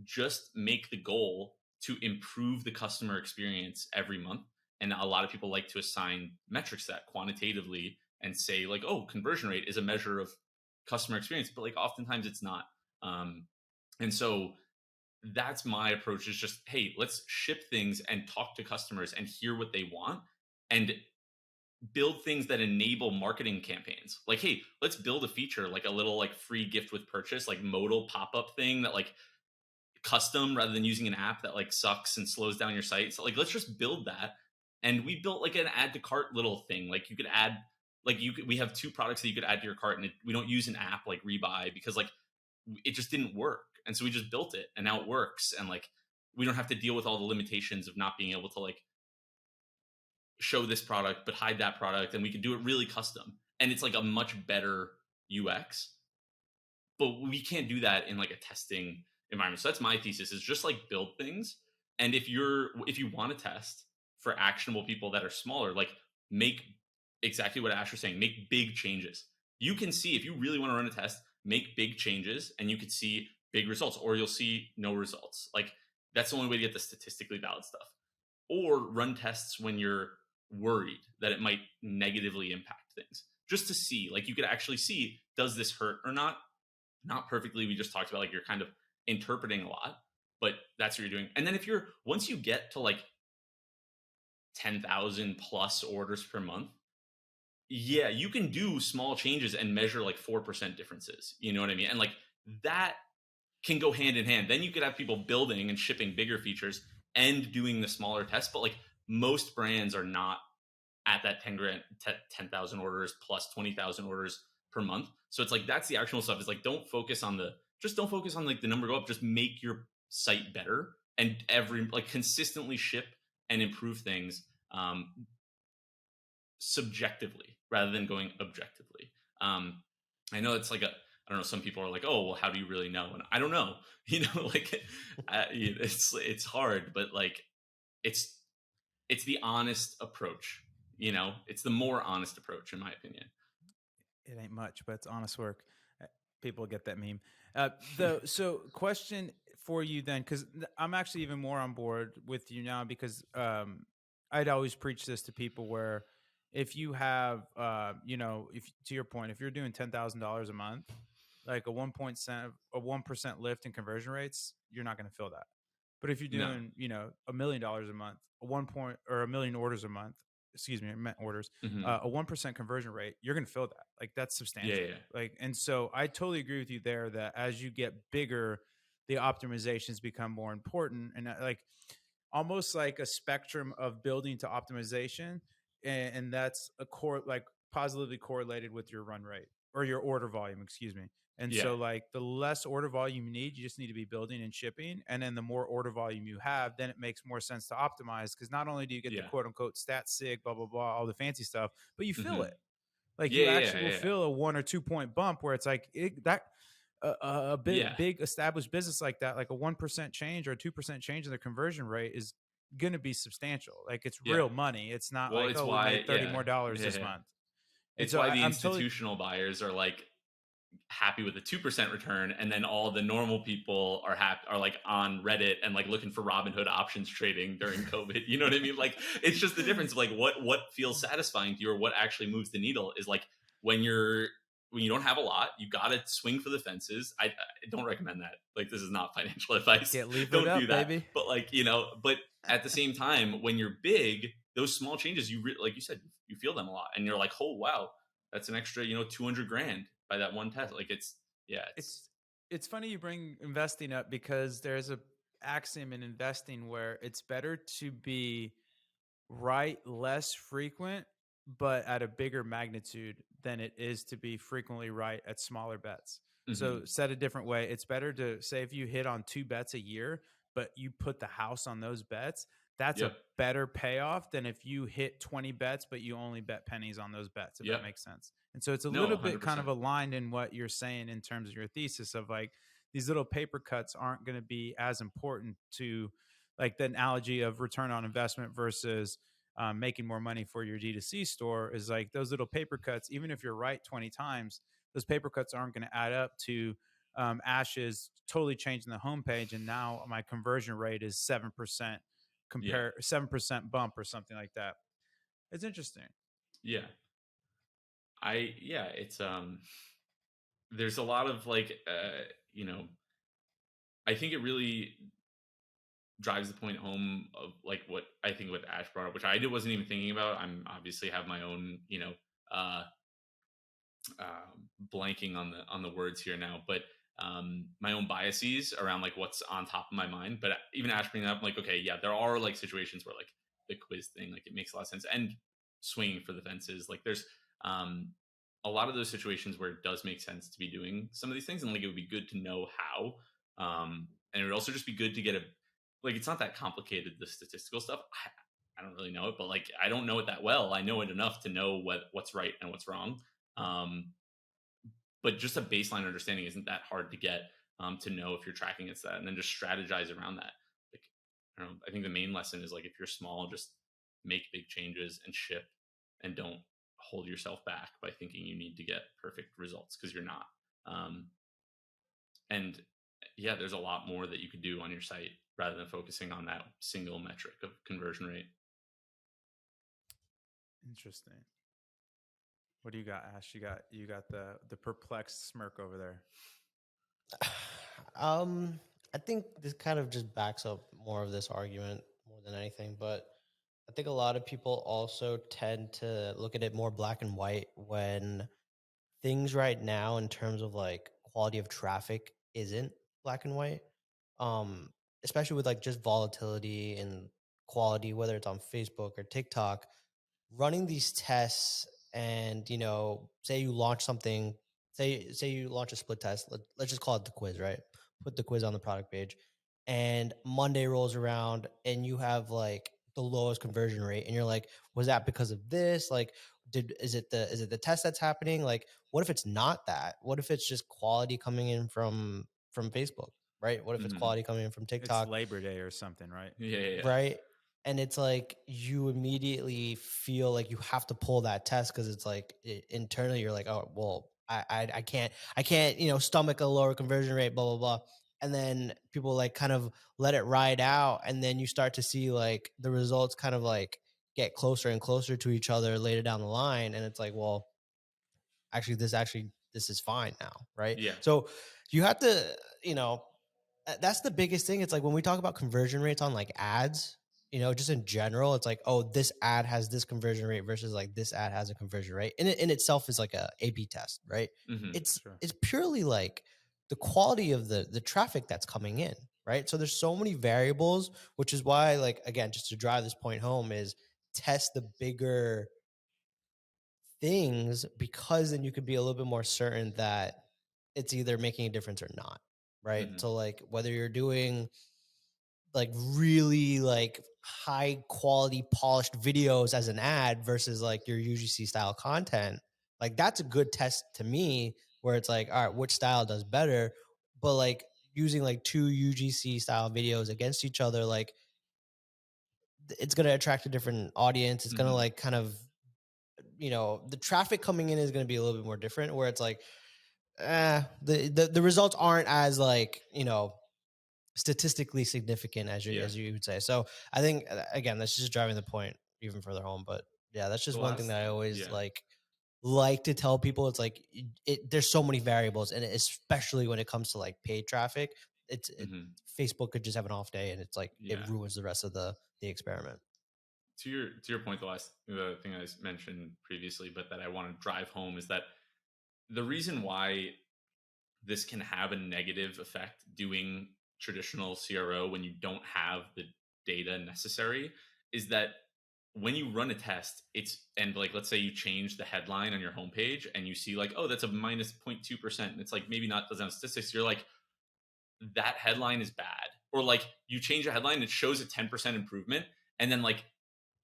[SPEAKER 1] just make the goal to improve the customer experience every month. And a lot of people like to assign metrics to that quantitatively and say like, oh, conversion rate is a measure of customer experience, but like oftentimes it's not. And so that's my approach, is just, hey, let's ship things and talk to customers and hear what they want, and build things that enable marketing campaigns. Like, hey, let's build a feature, like a little like free gift with purchase, like modal pop-up thing that like custom, rather than using an app that like sucks and slows down your site. So like, let's just build that. And we built like an add to cart little thing. Like, you could add, like, we have two products that you could add to your cart, and we don't use an app like Rebuy, because like it just didn't work. And so we just built it, and now it works. And like, we don't have to deal with all the limitations of not being able to like show this product but hide that product, and we can do it really custom, and it's like a much better UX. But we can't do that in like a testing environment. So that's my thesis, is just like build things. And if you want to test for actionable people that are smaller, like, make exactly what Ash was saying, make big changes. You can see, if you really want to run a test, make big changes and you could see big results, or you'll see no results. Like, that's the only way to get the statistically valid stuff. Or run tests when you're worried that it might negatively impact things, just to see, like, you could actually see, does this hurt or not? Not perfectly. We just talked about like, you're kind of interpreting a lot, but that's what you're doing. And then once you get to like 10,000 plus orders per month, yeah, you can do small changes and measure like 4% differences. You know what I mean? And like, that can go hand in hand. Then you could have people building and shipping bigger features and doing the smaller tests. But like, most brands are not at that 10,000 orders plus 20,000 orders per month. So it's like, that's the actual stuff. Is like, don't focus on like the number go up. Just make your site better, and like consistently ship and improve things, subjectively rather than going objectively. I know it's like I don't know. Some people are like, oh, well, how do you really know? And I don't know. Like, it's hard, but like, it's it's the honest approach. It's the more honest approach, in my opinion.
[SPEAKER 2] It ain't much, but it's honest work. Uh, People get that meme. So question for you then, because I'm actually even more on board with you now, because I'd always preach this to people where if you have, if to your point, if you're doing $10,000 a month, like a 1% lift in conversion rates, you're not going to feel that. But if you're
[SPEAKER 1] No.
[SPEAKER 2] doing, $1 million a month, a 1 point or a million orders a month, excuse me, I meant orders,
[SPEAKER 1] Hmm.
[SPEAKER 2] a 1% conversion rate, you're going to feel that. Like, that's
[SPEAKER 1] Yeah,
[SPEAKER 2] substantial.
[SPEAKER 1] yeah,
[SPEAKER 2] Like, and so I totally agree with you there that as you get bigger, the optimizations become more important. And like, almost like a spectrum of building to optimization. And that's a core, like, positively correlated with your run rate or your order volume, excuse me. And
[SPEAKER 1] yeah,
[SPEAKER 2] so, like, the less order volume you need, you just need to be building and shipping. And then the more order volume you have, then it makes more sense to optimize, because not only do you get the
[SPEAKER 1] yeah.
[SPEAKER 2] quote unquote stat sig, blah, blah, blah, all the fancy stuff, but you feel
[SPEAKER 1] Hmm.
[SPEAKER 2] it. Like,
[SPEAKER 1] Yeah,
[SPEAKER 2] you
[SPEAKER 1] yeah,
[SPEAKER 2] actually will
[SPEAKER 1] yeah, yeah.
[SPEAKER 2] feel a 1 or 2 point bump where it's like a
[SPEAKER 1] Yeah,
[SPEAKER 2] big established business like that, like a 1% change or a 2% change in the conversion rate is going to be substantial. Like, it's
[SPEAKER 1] yeah.
[SPEAKER 2] real money. It's not
[SPEAKER 1] Well,
[SPEAKER 2] like,
[SPEAKER 1] it's
[SPEAKER 2] oh, we
[SPEAKER 1] why,
[SPEAKER 2] made 30
[SPEAKER 1] yeah,
[SPEAKER 2] more dollars
[SPEAKER 1] yeah,
[SPEAKER 2] this
[SPEAKER 1] yeah.
[SPEAKER 2] month. And
[SPEAKER 1] It's
[SPEAKER 2] so
[SPEAKER 1] why the
[SPEAKER 2] I'm totally,
[SPEAKER 1] institutional buyers are like happy with a 2% return, and then all the normal people are like on Reddit and like looking for Robinhood options trading during COVID. You know what I mean? Like, it's just the difference of like, what feels satisfying to you, or what actually moves the needle, is like, when you don't have a lot, you gotta swing for the fences. I don't recommend that. Like, this is not financial advice.
[SPEAKER 2] get levered
[SPEAKER 1] Don't do
[SPEAKER 2] up,
[SPEAKER 1] that.
[SPEAKER 2] baby.
[SPEAKER 1] But like, but at the same time, when you're big, those small changes, like you said, you feel them a lot, and you're like, oh wow, that's an extra 200 grand by that one test. Like, it's, yeah,
[SPEAKER 2] It's it's funny you bring investing up, because there's a axiom in investing where it's better to be right less frequent but at a bigger magnitude than it is to be frequently right at smaller bets. So,
[SPEAKER 1] hmm,
[SPEAKER 2] said a different way, it's better to say, if you hit on two bets a year but you put the house on those bets, that's a
[SPEAKER 1] Yep.
[SPEAKER 2] better payoff than if you hit 20 bets, but you only bet pennies on those bets, if that
[SPEAKER 1] Yep.
[SPEAKER 2] makes sense. And so it's a
[SPEAKER 1] No,
[SPEAKER 2] little bit kind of
[SPEAKER 1] 100%.
[SPEAKER 2] aligned in what you're saying in terms of your thesis of like these little paper cuts aren't going to be as important to like the analogy of return on investment versus making more money for your D2C store is like those little paper cuts, even if you're right 20 times, those paper cuts aren't going to add up to Ash's totally changing the homepage. And now my conversion rate is 7%
[SPEAKER 1] Yeah.
[SPEAKER 2] compare 7% bump or something like that. It's interesting.
[SPEAKER 1] Yeah. It's there's a lot of like you know, I think it really drives the point home of like what I think what Ash brought up, which wasn't even thinking about. I'm obviously have my own, uh blanking on the words here now, but my own biases around like what's on top of my mind. But even Ash bringing up, like, okay, yeah, there are like situations where like the quiz thing, like it makes a lot of sense, and swinging for the fences, like there's um, a lot of those situations where it does make sense to be doing some of these things, and like it would be good to know how, and it would also just be good to get a like it's not that complicated, the statistical stuff. I don't really know it, but like I don't know it that well. I know it enough to know what's right and what's wrong. Um, but just a baseline understanding isn't that hard to get, to know if you're tracking against that, and then just strategize around that. Like, I don't know. I think the main lesson is like if you're small, just make big changes and ship, and don't hold yourself back by thinking you need to get perfect results because you're not. Um, and yeah, there's a lot more that you could do on your site rather than focusing on that single metric of conversion rate.
[SPEAKER 2] Interesting. What do you got, Ash? You got the perplexed smirk over there.
[SPEAKER 3] I think this kind of just backs up more of this argument more than anything, but I think a lot of people also tend to look at it more black and white when things right now in terms of like quality of traffic isn't black and white. Um, Especially with like just volatility and quality, whether it's on Facebook or TikTok, running these tests and say you launch something, say you launch a split test, let's just call it the quiz, right? Put the quiz on the product page, and Monday rolls around and you have like the lowest conversion rate, and you're like, was that because of this? Like, is it the test that's happening? Like, what if it's not that? What if it's just quality coming in from Facebook, right? What if it's
[SPEAKER 1] Mm-hmm.
[SPEAKER 3] quality coming in from
[SPEAKER 2] It's
[SPEAKER 3] TikTok?
[SPEAKER 2] Labor Day or something, right?
[SPEAKER 1] Yeah, yeah, yeah.
[SPEAKER 3] Right. And it's like you immediately feel like you have to pull that test because it's like internally you're like, oh well, I can't stomach a lower conversion rate, blah blah blah. And then people like kind of let it ride out, and then you start to see like the results kind of like get closer and closer to each other later down the line, and it's like, well, actually this is fine now, right?
[SPEAKER 1] Yeah.
[SPEAKER 3] So you have to, that's the biggest thing. It's like when we talk about conversion rates on like ads, just in general, it's like, oh, this ad has this conversion rate versus like this ad has a conversion rate. And it in itself is like A/B test, right?
[SPEAKER 1] Mm-hmm.
[SPEAKER 3] It's
[SPEAKER 2] Sure.
[SPEAKER 3] it's purely like the quality of the traffic that's coming in, right? So there's so many variables, which is why, like, again, just to drive this point home, is test the bigger things, because then you could be a little bit more certain that it's either making a difference or not, right?
[SPEAKER 1] Mm-hmm.
[SPEAKER 3] So like whether you're doing like really like high quality polished videos as an ad versus like your UGC style content, like that's a good test to me, where it's like, all right, which style does better? But like using like two UGC style videos against each other, like it's going to attract a different audience. It's going to
[SPEAKER 1] Mm-hmm.
[SPEAKER 3] like kind of, the traffic coming in is going to be a little bit more different, where it's like, the results aren't as like, statistically significant as you
[SPEAKER 1] Yeah.
[SPEAKER 3] would say. So I think, again, that's just driving the point even further home. But yeah, that's
[SPEAKER 1] The
[SPEAKER 3] just one thing
[SPEAKER 1] last,
[SPEAKER 3] that I always
[SPEAKER 1] yeah.
[SPEAKER 3] like to tell people. It's like there's so many variables, and especially when it comes to like paid traffic,
[SPEAKER 1] Mm-hmm.
[SPEAKER 3] Facebook could just have an off day, and it's like it
[SPEAKER 1] Yeah.
[SPEAKER 3] ruins the rest of the experiment.
[SPEAKER 1] To your point, the thing I mentioned previously, but that I want to drive home, is that the reason why this can have a negative effect doing traditional CRO when you don't have the data necessary is that when you run a test, and like, let's say you change the headline on your homepage and you see like, oh, that's a minus 0.2%. And it's like, maybe not doesn't have statistics. You're like, that headline is bad. Or like you change a headline, it shows a 10% improvement. and then like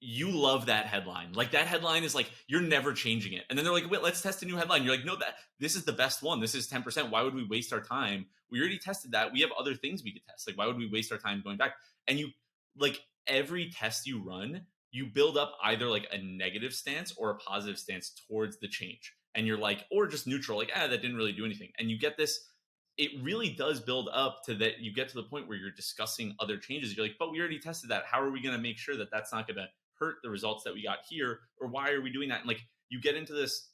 [SPEAKER 1] you love that headline. Like that headline is like you're never changing it. And then they're like, "Wait, let's test a new headline." You're like, "No, that this is the best one. This is 10%. Why would we waste our time? We already tested that. We have other things we could test. Like why would we waste our time going back?" And you like every test you run, you build up either like a negative stance or a positive stance towards the change. And you're like, or just neutral, like, that didn't really do anything. And you get this, it really does build up to that. You get to the point where you're discussing other changes. You're like, but we already tested that. How are we going to make sure that that's not going to hurt the results that we got here? Or why are we doing that? And like, you get into this,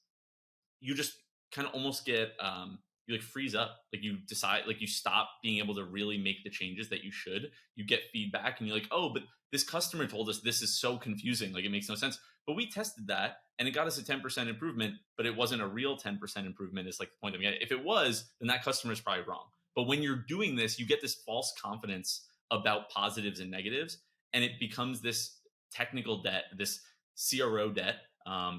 [SPEAKER 1] you just kind of almost get, you like freeze up. Like you decide, like you stop being able to really make the changes that you should. You get feedback and you're like, oh, but this customer told us this is so confusing. Like it makes no sense. But we tested that and it got us a 10% improvement, but it wasn't a real 10% improvement. Is like the point of it. If it was, then that customer is probably wrong. But when you're doing this, you get this false confidence about positives and negatives, and it becomes this technical debt, this CRO debt,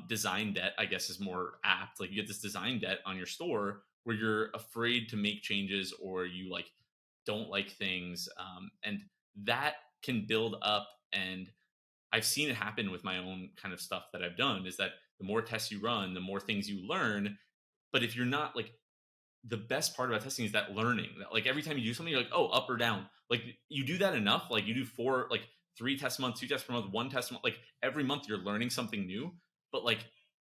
[SPEAKER 1] design debt, I guess is more apt. Like you get this design debt on your store where you're afraid to make changes or you like don't like things, and that can build up. And I've seen it happen with my own kind of stuff that I've done, is that the more tests you run, the more things you learn. But if you're not like, the best part about testing is that learning, that like every time you do something, you're like, oh, up or down. Like you do that enough, like you do four, like 3 tests a month, 2 tests per month, 1 test a month, like every month you're learning something new. But like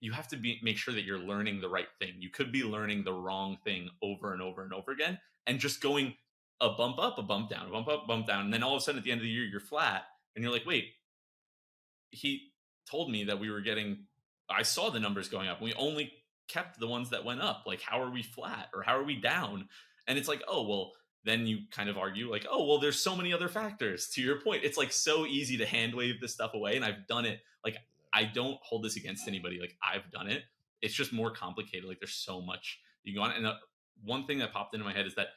[SPEAKER 1] you have to make sure that you're learning the right thing. You could be learning the wrong thing over and over and over again, and just going a bump up, a bump down, a bump up, bump down. And then all of a sudden at the end of the year, you're flat and you're like, wait, he told me that we were getting, I saw the numbers going up. We only kept the ones that went up. Like, how are we flat or how are we down? And it's like, oh, well, then you kind of argue like, oh, well, there's so many other factors. To your point, it's like so easy to hand wave this stuff away. And I've done it. Like, I don't hold this against anybody. Like, I've done it. It's just more complicated. Like, there's so much you go on. And one thing that popped into my head is that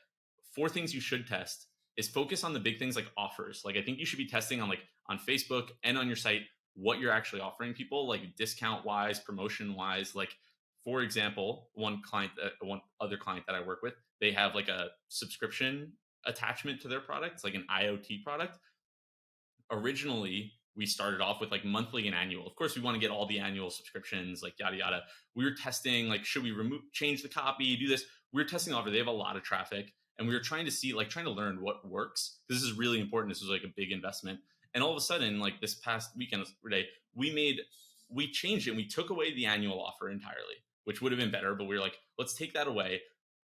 [SPEAKER 1] 4 things you should test is focus on the big things like offers. Like, I think you should be testing on like on Facebook and on your site what you're actually offering people, like discount wise, promotion wise. Like, for example, one other client that I work with, they have like a subscription attachment to their product. It's like an IoT product. Originally, we started off with like monthly and annual. Of course, we want to get all the annual subscriptions, like yada yada. We were testing like, should we change the copy, do this? We were testing offer. They have a lot of traffic, and we were trying to see, like, trying to learn what works. This is really important. This was like a big investment. And all of a sudden, like this past weekend, we changed it. And we took away the annual offer entirely, which would have been better. But we were like, let's take that away.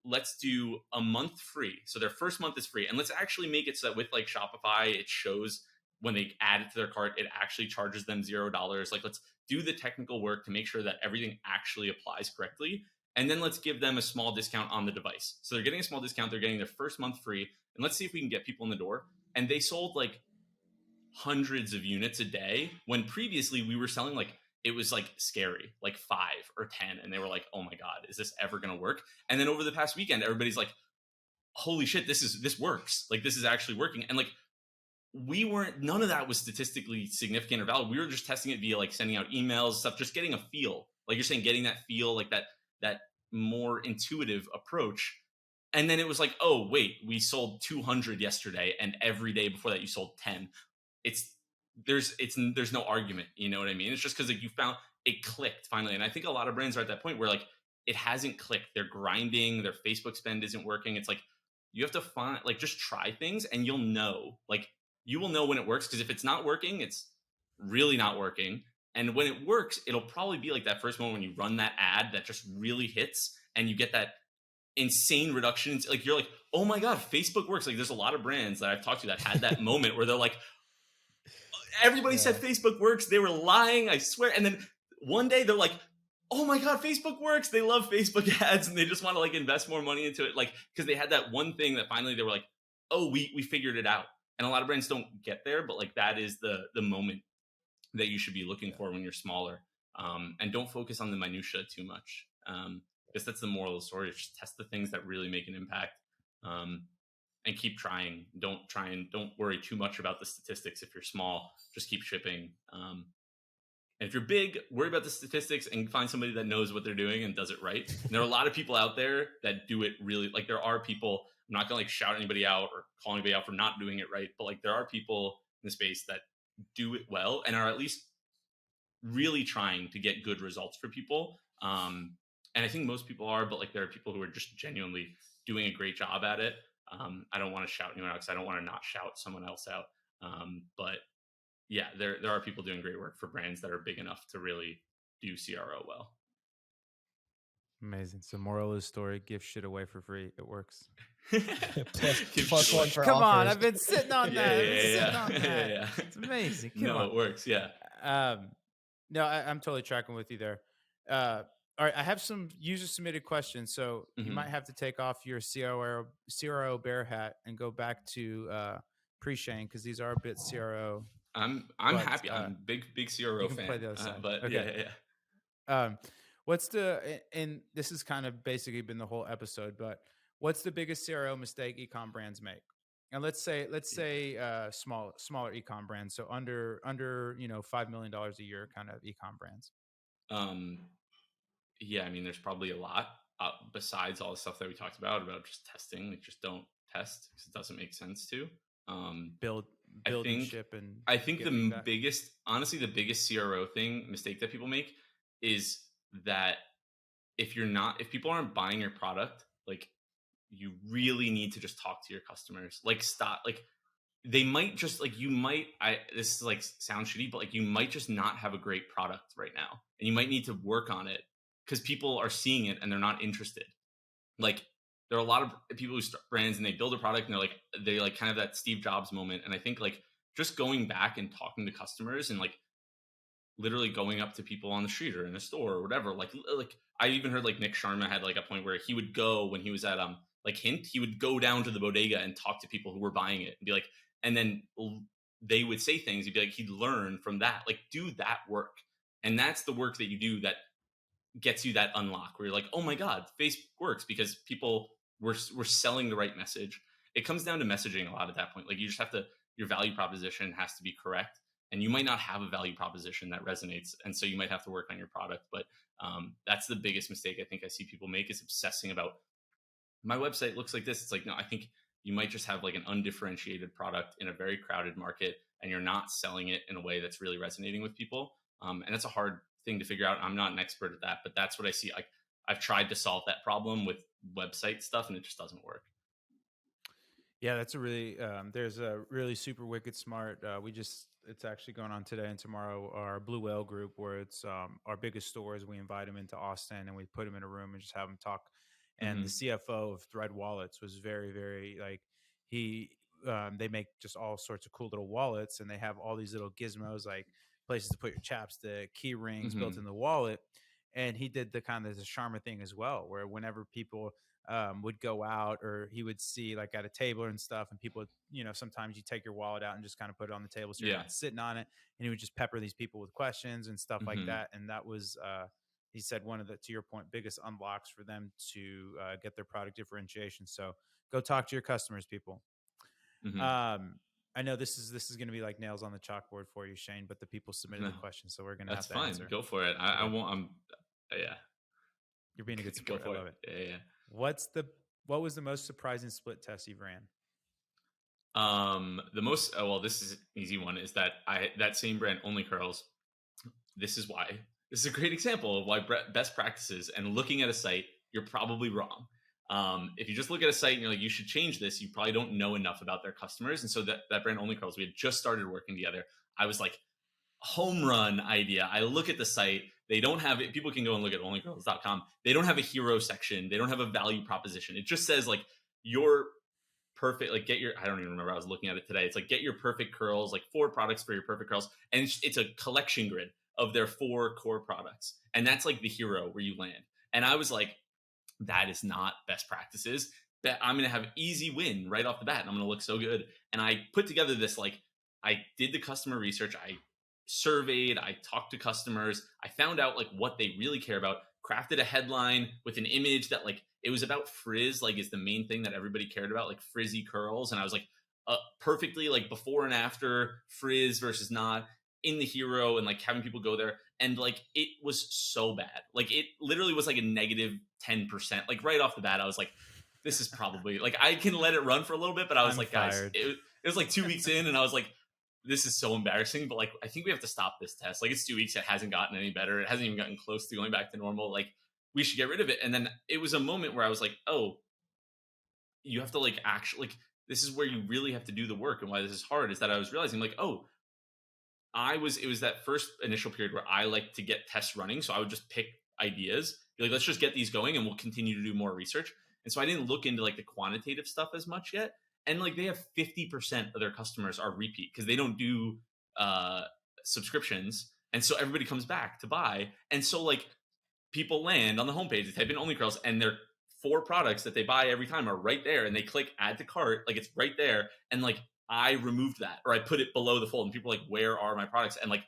[SPEAKER 1] Let's do a month free. So their first month is free. And let's actually make it so that with like Shopify, it shows when they add it to their cart, it actually charges them $0. Like, let's do the technical work to make sure that everything actually applies correctly. And then let's give them a small discount on the device. So they're getting a small discount. They're getting their first month free. And let's see if we can get people in the door. And they sold like hundreds of units a day, when previously we were selling like, it was like scary, like 5 or 10. And they were like, oh my God, is this ever going to work? And then over the past weekend, everybody's like, holy shit, this works. Like, this is actually working. And like, none of that was statistically significant or valid. We were just testing it via like sending out emails, stuff, just getting a feel. Like you're saying, getting that feel, like that more intuitive approach. And then it was like, oh wait, we sold 200 yesterday, and every day before that you sold 10. There's no argument. You know what I mean? It's just because like you found it clicked finally. And I think a lot of brands are at that point where like it hasn't clicked. They're grinding. Their Facebook spend isn't working. It's like you have to find, like, just try things and you'll know. Like, you will know when it works, because if it's not working, it's really not working. And when it works, it'll probably be like that first moment when you run that ad that just really hits and you get that insane reduction. Like, you're like, oh my God, Facebook works. Like, there's a lot of brands that I've talked to that had that moment where they're like, everybody said Facebook works. They were lying, I swear. And then one day they're like, oh my God, Facebook works. They love Facebook ads and they just want to like invest more money into it. Like, because they had that one thing that finally they were like, oh, we figured it out. And a lot of brands don't get there, but like that is the moment that you should be looking for when you're smaller. And don't focus on the minutia too much. Because that's the moral of the story. Just test the things that really make an impact. And keep trying. Don't worry too much about the statistics. If you're small, just keep shipping. And if you're big, worry about the statistics and find somebody that knows what they're doing and does it right. And there are a lot of people out there that do it really, like, there are people, I'm not gonna like shout anybody out or call anybody out for not doing it right, but like there are people in the space that do it well and are at least really trying to get good results for people. And I think most people are, but like there are people who are just genuinely doing a great job at it. I don't want to shout anyone out because I don't want to not shout someone else out. But yeah, there are people doing great work for brands that are big enough to really do CRO well.
[SPEAKER 2] Amazing. So moral of the story, give shit away for free. It works.
[SPEAKER 3] plus one for
[SPEAKER 2] Come on,
[SPEAKER 3] offers.
[SPEAKER 2] I've been sitting on that. I've been sitting on that.
[SPEAKER 1] Yeah.
[SPEAKER 2] It's amazing. Come
[SPEAKER 1] No,
[SPEAKER 2] on.
[SPEAKER 1] it works. Yeah.
[SPEAKER 2] No, I'm totally tracking with you there. All right, I have some user submitted questions, so you might have to take off your CRO bear hat and go back to pre-Shane because these are a bit CRO.
[SPEAKER 1] I'm happy. I'm big CRO
[SPEAKER 2] you can
[SPEAKER 1] fan.
[SPEAKER 2] play the other side.
[SPEAKER 1] But
[SPEAKER 2] Okay.
[SPEAKER 1] yeah.
[SPEAKER 2] What's and this has kind of basically been the whole episode, but what's the biggest CRO mistake ecom brands make? And let's say smaller ecom brands, so under $5 million a year kind of ecom brands.
[SPEAKER 1] Yeah, I mean, there's probably a lot besides all the stuff that we talked about just testing. Like, just don't test because it doesn't make sense to
[SPEAKER 2] build and ship. And
[SPEAKER 1] I think the biggest CRO mistake that people make is that if people aren't buying your product, like, you really need to just talk to your customers. Like, stop, like, they might just like, this is like sounds shitty, but like, you might just not have a great product right now and you might need to work on it because people are seeing it and they're not interested. Like, there are a lot of people who start brands and they build a product and they like kind of that Steve Jobs moment. And I think like just going back and talking to customers and like literally going up to people on the street or in a store or whatever, like I even heard like Nick Sharma had like a point where he would go when he was at like Hint, he would go down to the bodega and talk to people who were buying it and be like, and then they would say things. He'd be like, he'd learn from that, like, do that work. And that's the work that you do that gets you that unlock where you're like, oh my God, Facebook works because people were selling the right message. It comes down to messaging a lot at that point. Like, you just have to, your value proposition has to be correct. And you might not have a value proposition that resonates. And so you might have to work on your product. But that's the biggest mistake I think I see people make, is obsessing about, my website looks like this. It's like, no, I think you might just have like an undifferentiated product in a very crowded market and you're not selling it in a way that's really resonating with people. And that's a hard thing to figure out. I'm not an expert at that, but that's what I see. Like, I've tried to solve that problem with website stuff and it just doesn't work.
[SPEAKER 2] Yeah, that's a really, there's a really super wicked smart, it's actually going on today and tomorrow, our Blue Whale group, where it's our biggest stores. We invite them into Austin and we put them in a room and just have them talk. And the CFO of Thread Wallets was very, very like, they make just all sorts of cool little wallets, and they have all these little gizmos, like places to put your chapstick, key rings built in the wallet. And he did the kind of the Sharma thing as well, where whenever people would go out, or he would see like at a table and stuff, and people, sometimes you take your wallet out and just kind of put it on the table so you're not sitting on it, and he would just pepper these people with questions and stuff like that. And that was, he said, one of the, to your point, biggest unlocks for them to get their product differentiation. So go talk to your customers, people. I know this is going to be like nails on the chalkboard for you, Shane, but the people submitted the question, so we're going to have to answer.
[SPEAKER 1] Go for it. I won't. Yeah.
[SPEAKER 2] You're being a good sport. I love it.
[SPEAKER 1] Yeah.
[SPEAKER 2] What was the most surprising split test you've ran?
[SPEAKER 1] This is an easy one, is that that same brand, Only Curls. This is a great example of why best practices, and looking at a site, you're probably wrong. If you just look at a site and you're like, you should change this, you probably don't know enough about their customers. And so that brand, Only Curls, we had just started working together. I was like, home run idea. I look at the site. They don't have it. People can go and look at onlycurls.com. They don't have a hero section. They don't have a value proposition. It just says like, your perfect, like, I don't even remember. I was looking at it today. It's like, get your perfect curls, like 4 products for your perfect curls. And it's a collection grid of their 4 core products. And that's like the hero where you land. And I was like, that is not best practices. That I'm going to have easy win right off the bat. And I'm going to look so good. And I put together this, like, I did the customer research. I surveyed, I talked to customers, I found out like what they really care about, crafted a headline with an image that, like, it was about frizz, like, is the main thing that everybody cared about, like frizzy curls. And I was like, perfectly like before and after frizz versus not in the hero, and like having people go there. And like, it was so bad. Like, it literally was like a negative 10%. Like, right off the bat, I was like, this is probably like, I can let it run for a little bit, but I was like, fired. Guys, it was like 2 weeks in, and I was like, this is so embarrassing, but like, I think we have to stop this test. Like, it's 2 weeks. It hasn't gotten any better. It hasn't even gotten close to going back to normal. Like, we should get rid of it. And then it was a moment where I was like, oh, you have to like actually, like, this is where you really have to do the work. And why this is hard is that I was realizing like, oh, it was that first initial period where I like to get tests running. So I would just pick ideas, be like, let's just get these going and we'll continue to do more research. And so I didn't look into like the quantitative stuff as much yet. And like they have 50% of their customers are repeat because they don't do uh subscriptions. And so everybody comes back to buy. And so like people land on the homepage, they type in only curls, and their 4 products that they buy every time are right there, and they click add to cart, like it's right there, and like I removed that or I put it below the fold, and people are like, where are my products? And like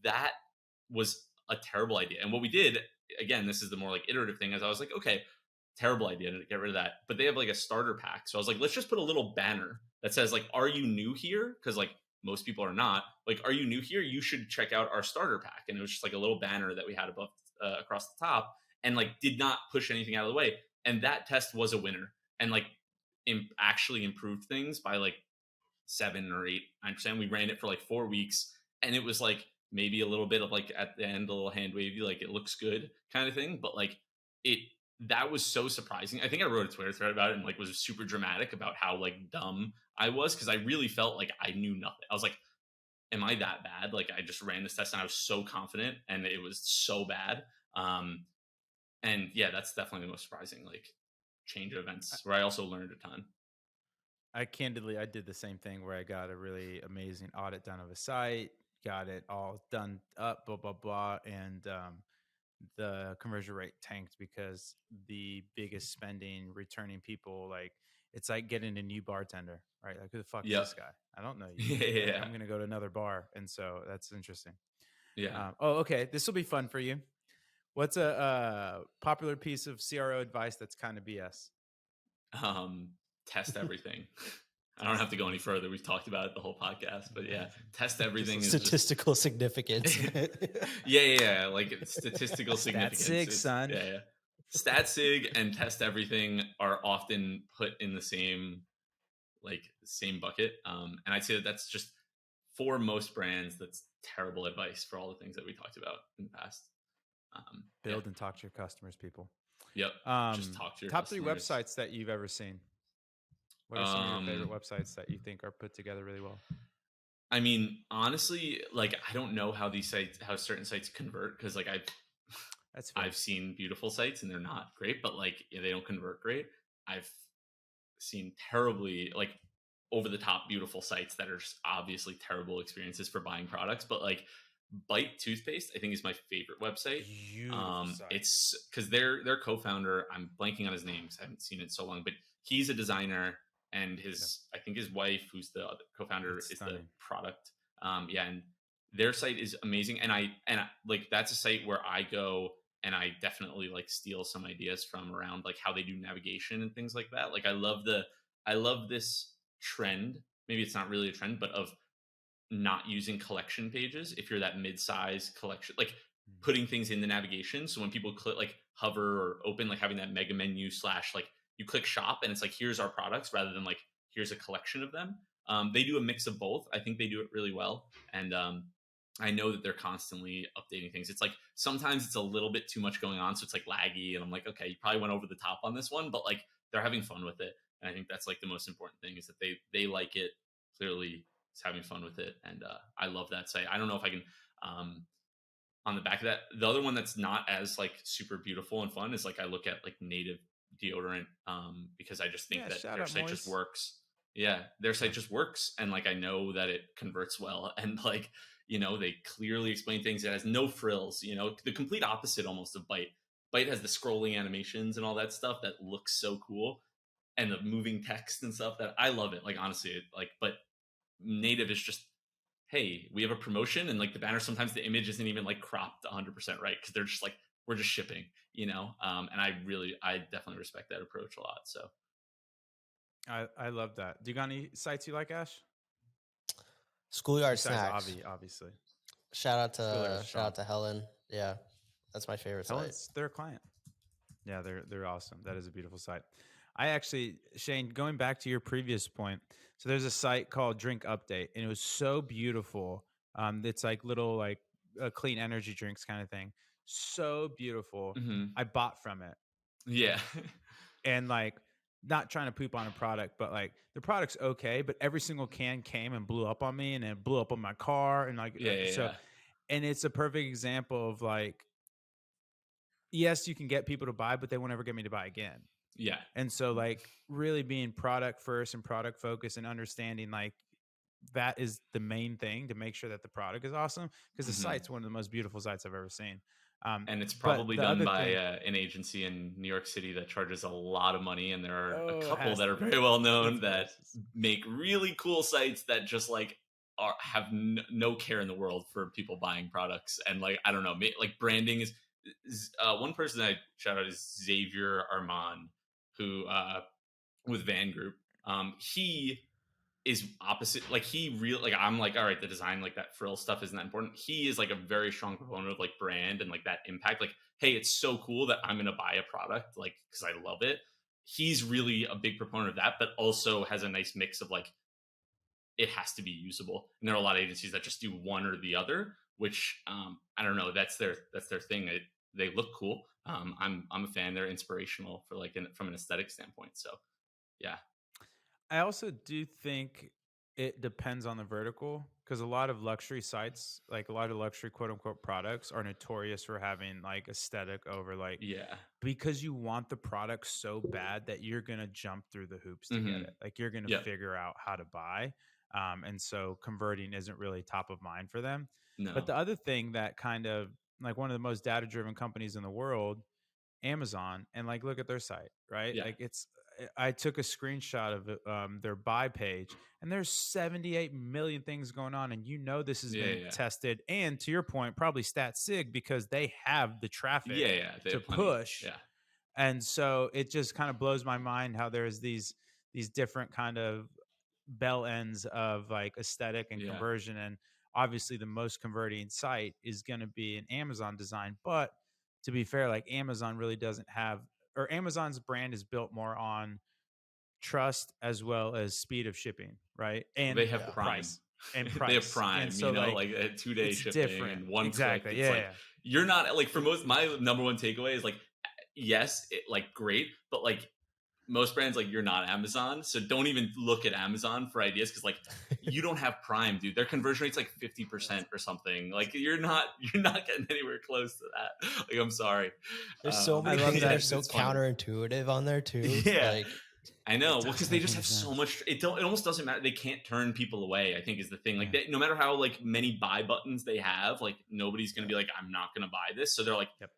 [SPEAKER 1] that was a terrible idea. And what we did, again, this is the more like iterative thing, is I was like, okay, terrible idea to get rid of that. But they have like a starter pack. So I was like, let's just put a little banner that says like, are you new here? Because like most people are not. Like, are you new here? You should check out our starter pack. And it was just like a little banner that we had above across the top, and like did not push anything out of the way. And that test was a winner, and like actually improved things by like 7 or 8, 9%. We ran it for like 4 weeks, and it was like maybe a little bit of like at the end a little hand wavy, like it looks good kind of thing. But like it that was so surprising. I think I wrote a Twitter thread about it and like was super dramatic about how like dumb I was, because I really felt like I knew nothing. I was like, am I that bad? Like I just ran this test and I was so confident and it was so bad. And yeah, that's definitely the most surprising like change of events where I also learned a ton.
[SPEAKER 2] I candidly, I did the same thing where I got a really amazing audit done of a site, got it all done up, blah blah blah, and the conversion rate tanked because the biggest spending returning people, like it's like getting a new bartender, right? Like who the fuck is
[SPEAKER 1] Yep.
[SPEAKER 2] this guy? I don't know you.
[SPEAKER 1] Yeah,
[SPEAKER 2] Like
[SPEAKER 1] yeah,
[SPEAKER 2] I'm gonna go to another bar, and so that's interesting.
[SPEAKER 1] yeah.
[SPEAKER 2] Oh, okay, this will be fun for you. What's a popular piece of CRO advice that's kind of BS?
[SPEAKER 1] um Test everything. I don't
[SPEAKER 2] Test
[SPEAKER 1] have to go any
[SPEAKER 2] everything.
[SPEAKER 1] further. We've talked about it the whole podcast, but yeah,
[SPEAKER 2] Amazing.
[SPEAKER 1] test
[SPEAKER 2] Just
[SPEAKER 1] everything is
[SPEAKER 2] listen.
[SPEAKER 1] just
[SPEAKER 3] Statistical significance.
[SPEAKER 1] yeah, like statistical
[SPEAKER 2] Stat
[SPEAKER 1] significance.
[SPEAKER 2] sig,
[SPEAKER 1] It's
[SPEAKER 2] son.
[SPEAKER 1] yeah. Stat sig and test everything are often put in the same bucket. And I'd say that that's just, for most brands, that's terrible advice for all the things that we talked about in the past. Yeah.
[SPEAKER 2] Build and talk to your customers, people.
[SPEAKER 1] Yep. Just talk to your
[SPEAKER 2] Top 3
[SPEAKER 1] customers.
[SPEAKER 2] websites that you've ever seen. What are some of your favorite
[SPEAKER 1] Um,
[SPEAKER 2] websites that you think are put together really well?
[SPEAKER 1] I mean, honestly, like I don't know how certain sites convert, because like
[SPEAKER 2] That's fair.
[SPEAKER 1] I've seen beautiful sites and they're not great, but like yeah, they don't convert great. I've seen terribly like over the top beautiful sites that are just obviously terrible experiences for buying products. But like Bite toothpaste, I think, is my favorite website.
[SPEAKER 2] Beautiful site.
[SPEAKER 1] It's because their co-founder, I'm blanking on his name because I haven't seen it in so long, but he's a designer, and I think his wife, who's the other co-founder,
[SPEAKER 2] It's
[SPEAKER 1] is the
[SPEAKER 2] stunning.
[SPEAKER 1] product. Yeah, and their site is amazing, and like that's a site where I go and I definitely like steal some ideas from around like how they do navigation and things like that. Like I love this trend. Maybe it's not really a trend, but of not using collection pages if you're that mid-size collection, like putting things in the navigation. So when people click like hover or open, like having that mega menu slash like you click shop and it's like here's our products rather than like here's a collection of them. They do a mix of both. I think they do it really well. And I know that they're constantly updating things. It's like sometimes it's a little bit too much going on, so it's like laggy, and I'm like, okay, you probably went over the top on this one, but like they're having fun with it, and I think that's like the most important thing, is that they like it. Clearly, is having fun with it, and I love that site. I don't know if I can. On the back of that, the other one that's not as like super beautiful and fun is like I look at like Native deodorant, because I just think
[SPEAKER 2] Yeah,
[SPEAKER 1] that
[SPEAKER 2] shout
[SPEAKER 1] their
[SPEAKER 2] out
[SPEAKER 1] site just
[SPEAKER 2] Moise.
[SPEAKER 1] works. Yeah, their
[SPEAKER 2] Yeah.
[SPEAKER 1] site just works, and like I know that it converts well, and like they clearly explain things. It has no frills. The complete opposite almost of Bite. Bite has the scrolling animations and all that stuff that looks so cool, and the moving text and stuff that I love it. Like honestly, but Native is just, hey, we have a promotion, and like the banner, sometimes the image isn't even like cropped 100% right, because they're just like, we're just shipping. And I definitely respect that approach a lot. So
[SPEAKER 2] I love that. Do you got any sites you like, Ash?
[SPEAKER 3] Schoolyard
[SPEAKER 2] Besides
[SPEAKER 3] snacks.
[SPEAKER 2] Avi, obviously.
[SPEAKER 3] Shout out
[SPEAKER 2] Schoolyard
[SPEAKER 3] to
[SPEAKER 2] is
[SPEAKER 3] shout
[SPEAKER 2] strong.
[SPEAKER 3] out to Helen. Yeah, that's my favorite site.
[SPEAKER 2] Helen's their client. Yeah, they're awesome. That is a beautiful site. I actually, Shane, going back to your previous point, so there's a site called Drink Update, and it was so beautiful. It's like little like clean energy drinks kind of thing. So beautiful.
[SPEAKER 1] Hmm.
[SPEAKER 2] I bought from it,
[SPEAKER 1] Yeah.
[SPEAKER 2] and like not trying to poop on a product, but like the product's okay, but every single can came and blew up on me, and it blew up on my car, and like
[SPEAKER 1] Yeah, yeah,
[SPEAKER 2] so,
[SPEAKER 1] yeah.
[SPEAKER 2] and it's a perfect example of like, yes, you can get people to buy, but they won't ever get me to buy again.
[SPEAKER 1] Yeah.
[SPEAKER 2] And so like really being product first and product focused and understanding like that is the main thing to make sure that the product is awesome, because the
[SPEAKER 1] Hmm.
[SPEAKER 2] site's one of the most beautiful sites I've ever seen.
[SPEAKER 1] And it's
[SPEAKER 2] But
[SPEAKER 1] probably
[SPEAKER 2] the
[SPEAKER 1] done
[SPEAKER 2] other
[SPEAKER 1] by
[SPEAKER 2] thing,
[SPEAKER 1] an agency in New York City that charges a lot of money, and there are a
[SPEAKER 2] oh, it
[SPEAKER 1] couple
[SPEAKER 2] has
[SPEAKER 1] that
[SPEAKER 2] to
[SPEAKER 1] are
[SPEAKER 2] be.
[SPEAKER 1] very well known
[SPEAKER 2] Of
[SPEAKER 1] that
[SPEAKER 2] course.
[SPEAKER 1] make really cool sites that just like have no care in the world for people buying products. And like I don't know, like branding is one person I shout out is Xavier Armand, who with Van Group. He is opposite. Like he real like I'm like, all right, the design, like that frill stuff isn't that important. He is like a very strong proponent of like brand and like that impact. Like, hey, it's so cool that I'm gonna buy a product, like because I love it. He's really a big proponent of that, but also has a nice mix of like it has to be usable. And there are a lot of agencies that just do one or the other, which I don't know. That's their thing. They look cool. I'm a fan. They're inspirational for like from an aesthetic standpoint. So yeah,
[SPEAKER 2] I also do think it depends on the vertical, because a lot of luxury sites, like a lot of luxury quote unquote products, are notorious for having like aesthetic over like,
[SPEAKER 1] yeah,
[SPEAKER 2] because you want the product so bad that you're going to jump through the hoops to get
[SPEAKER 1] mm-hmm.
[SPEAKER 2] it. Like you're going to
[SPEAKER 1] Yep,
[SPEAKER 2] figure out how to buy. And so converting isn't really top of mind for them. But
[SPEAKER 1] no,
[SPEAKER 2] the other thing that kind of like one of the most data driven companies in the world, Amazon, and like look at their site, right?
[SPEAKER 1] yeah,
[SPEAKER 2] Like I took a screenshot of their buy page, and there's 78 million things going on, and this has
[SPEAKER 1] yeah,
[SPEAKER 2] been
[SPEAKER 1] yeah.
[SPEAKER 2] tested, and to your point, probably stat sig, because they have the traffic
[SPEAKER 1] Yeah, yeah, they
[SPEAKER 2] to
[SPEAKER 1] have plenty.
[SPEAKER 2] push.
[SPEAKER 1] Yeah.
[SPEAKER 2] And so it just kind of blows my mind how there's these different kind of bell ends of like aesthetic and
[SPEAKER 1] Yeah.
[SPEAKER 2] conversion. And obviously the most converting site is going to be an Amazon design, but to be fair, like Amazon really doesn't have, or Amazon's brand is built more on trust as well as speed of shipping, right?
[SPEAKER 1] They
[SPEAKER 2] And
[SPEAKER 1] have
[SPEAKER 3] Yeah.
[SPEAKER 1] Prime.
[SPEAKER 2] price and
[SPEAKER 1] They have
[SPEAKER 2] price. And
[SPEAKER 1] Prime,
[SPEAKER 2] so like
[SPEAKER 1] like a 2 day
[SPEAKER 2] it's
[SPEAKER 1] shipping
[SPEAKER 2] different.
[SPEAKER 1] and one click.
[SPEAKER 2] Exactly.
[SPEAKER 1] It's
[SPEAKER 2] Yeah,
[SPEAKER 1] like
[SPEAKER 2] yeah.
[SPEAKER 1] you're not like for most my number one takeaway is like yes, like great, but like most brands like you're not Amazon, so don't even look at Amazon for ideas because like you don't have Prime, dude. Their conversion rate's like
[SPEAKER 2] That's
[SPEAKER 1] 50% or something. Like you're not getting anywhere close to that. Like I'm sorry.
[SPEAKER 3] There's so
[SPEAKER 2] I
[SPEAKER 3] many
[SPEAKER 2] love
[SPEAKER 3] things that are
[SPEAKER 2] that.
[SPEAKER 3] so
[SPEAKER 1] It's funny.
[SPEAKER 3] counterintuitive on there too.
[SPEAKER 1] Yeah.
[SPEAKER 3] Like,
[SPEAKER 1] I know.
[SPEAKER 2] It
[SPEAKER 1] Well, because
[SPEAKER 2] doesn't
[SPEAKER 1] they
[SPEAKER 2] make
[SPEAKER 1] just
[SPEAKER 2] any
[SPEAKER 1] have so
[SPEAKER 2] sense.
[SPEAKER 1] much. It almost doesn't matter. They can't turn people away. I think is the thing. Like
[SPEAKER 2] Yeah.
[SPEAKER 1] no matter how like many buy buttons they have, like nobody's gonna
[SPEAKER 3] yeah.
[SPEAKER 1] be like, I'm not gonna buy this. So they're like,
[SPEAKER 2] Yep.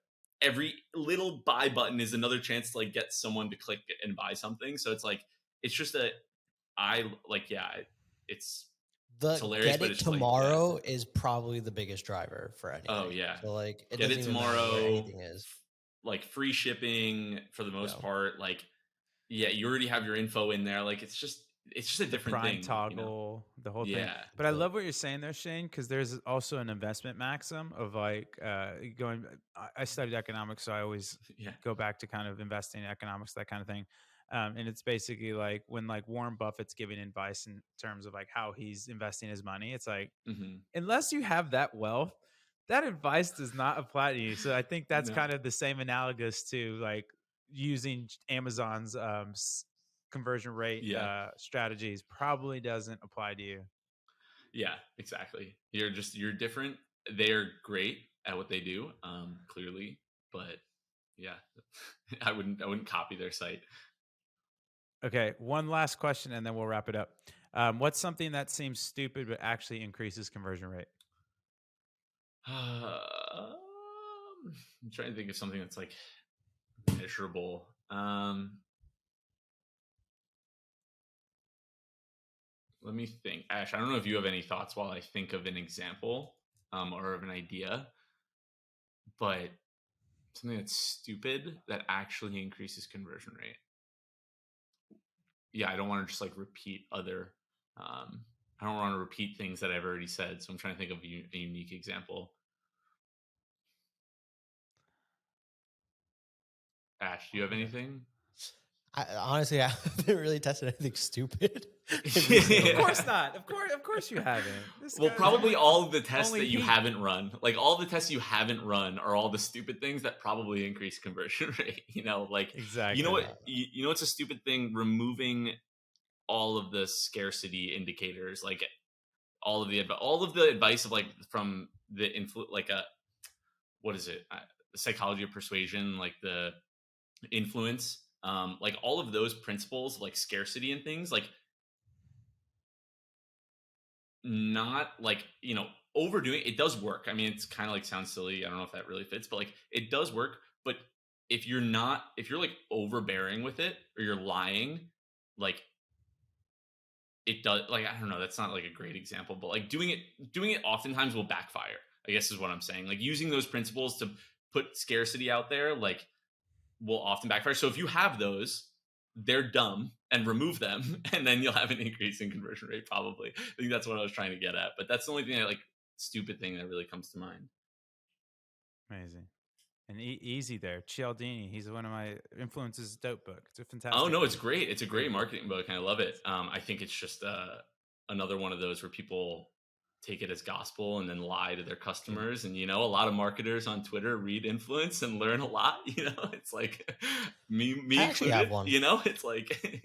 [SPEAKER 1] every little buy button is another chance to like get someone to click and buy something. So it's like it's just a I like yeah, it's it's
[SPEAKER 3] The
[SPEAKER 1] hilarious,
[SPEAKER 3] get
[SPEAKER 1] but
[SPEAKER 3] it
[SPEAKER 1] it's just like yeah.
[SPEAKER 3] tomorrow is probably the biggest driver for
[SPEAKER 1] Oh
[SPEAKER 3] anything.
[SPEAKER 1] yeah,
[SPEAKER 3] So like it
[SPEAKER 1] get
[SPEAKER 3] doesn't
[SPEAKER 1] it
[SPEAKER 3] even matter where
[SPEAKER 1] tomorrow.
[SPEAKER 3] anything is.
[SPEAKER 1] Like free shipping for the most
[SPEAKER 3] Yeah.
[SPEAKER 1] part. Like yeah, you already have your info in there. Like it's just a
[SPEAKER 2] The
[SPEAKER 1] different
[SPEAKER 2] prime
[SPEAKER 1] thing. Like
[SPEAKER 2] toggle, the whole thing.
[SPEAKER 1] yeah.
[SPEAKER 2] But I
[SPEAKER 3] Yep.
[SPEAKER 2] love what you're saying there, Shane, because there's also an investment maxim of like going. I studied economics, so I always
[SPEAKER 1] Yeah.
[SPEAKER 2] go back to kind of investing in economics, that kind of thing. And it's basically like when like Warren Buffett's giving advice in terms of like how he's investing his money. It's like
[SPEAKER 1] Hmm.
[SPEAKER 2] unless you have that wealth, that advice does not apply to you. So I think that's
[SPEAKER 1] No.
[SPEAKER 2] kind of the same analogous to like using Amazon's conversion rate
[SPEAKER 1] Yeah.
[SPEAKER 2] strategies probably doesn't apply to you.
[SPEAKER 1] Yeah. Exactly. You're different. They're great at what they do. Clearly, but yeah, I wouldn't copy their site.
[SPEAKER 2] Okay, one last question and then we'll wrap it up. What's something that seems stupid but actually increases conversion rate?
[SPEAKER 1] I'm trying to think of something that's like measurable. Let me think. Ash, I don't know if you have any thoughts while I think of an example or of an idea, but something that's stupid that actually increases conversion rate. Yeah, I don't want to just like repeat other. I don't want to repeat things that I've already said. So I'm trying to think of a unique example. Ash, do you have
[SPEAKER 2] Okay.
[SPEAKER 1] anything?
[SPEAKER 3] Honestly, I haven't really tested anything stupid in
[SPEAKER 2] Of
[SPEAKER 3] recent
[SPEAKER 2] course
[SPEAKER 3] years.
[SPEAKER 2] not. Of course you haven't. This
[SPEAKER 1] Well,
[SPEAKER 2] guy's
[SPEAKER 1] probably all of the tests
[SPEAKER 2] only
[SPEAKER 1] that you
[SPEAKER 2] heat.
[SPEAKER 1] haven't run, like all the tests you haven't run, are all the stupid things that probably increase conversion rate. Like you know
[SPEAKER 2] Exactly.
[SPEAKER 1] what, you know what's a stupid thing? Removing all of the scarcity indicators, like all of the advice of like from the like a what is it? The psychology of persuasion, like the influence, like all of those principles, like scarcity and things, like not like overdoing it does work. I mean, it's kind of like sounds silly. I don't know if that really fits, but like it does work. But if you're like overbearing with it or you're lying, like it does, like I don't know, that's not like a great example, but like doing it oftentimes will backfire, I guess is what I'm saying. Like using those principles to put scarcity out there, like will often backfire. So if you have those, they're dumb and remove them, and then you'll have an increase in conversion rate. Probably. I think that's what I was trying to get at. But that's the only thing like stupid thing that really comes to mind.
[SPEAKER 2] Amazing. And easy there. Cialdini. He's one of my influences. Dope book. It's a
[SPEAKER 1] Oh
[SPEAKER 2] fantastic
[SPEAKER 1] no, it's
[SPEAKER 2] read.
[SPEAKER 1] great. It's a great
[SPEAKER 2] Read.
[SPEAKER 1] marketing book, and I love it. I think it's just another one of those where people take it as gospel and then lie to their customers. And a lot of marketers on Twitter read influence and learn a lot. It's like me
[SPEAKER 3] I actually have
[SPEAKER 1] included.
[SPEAKER 3] one.
[SPEAKER 1] It's like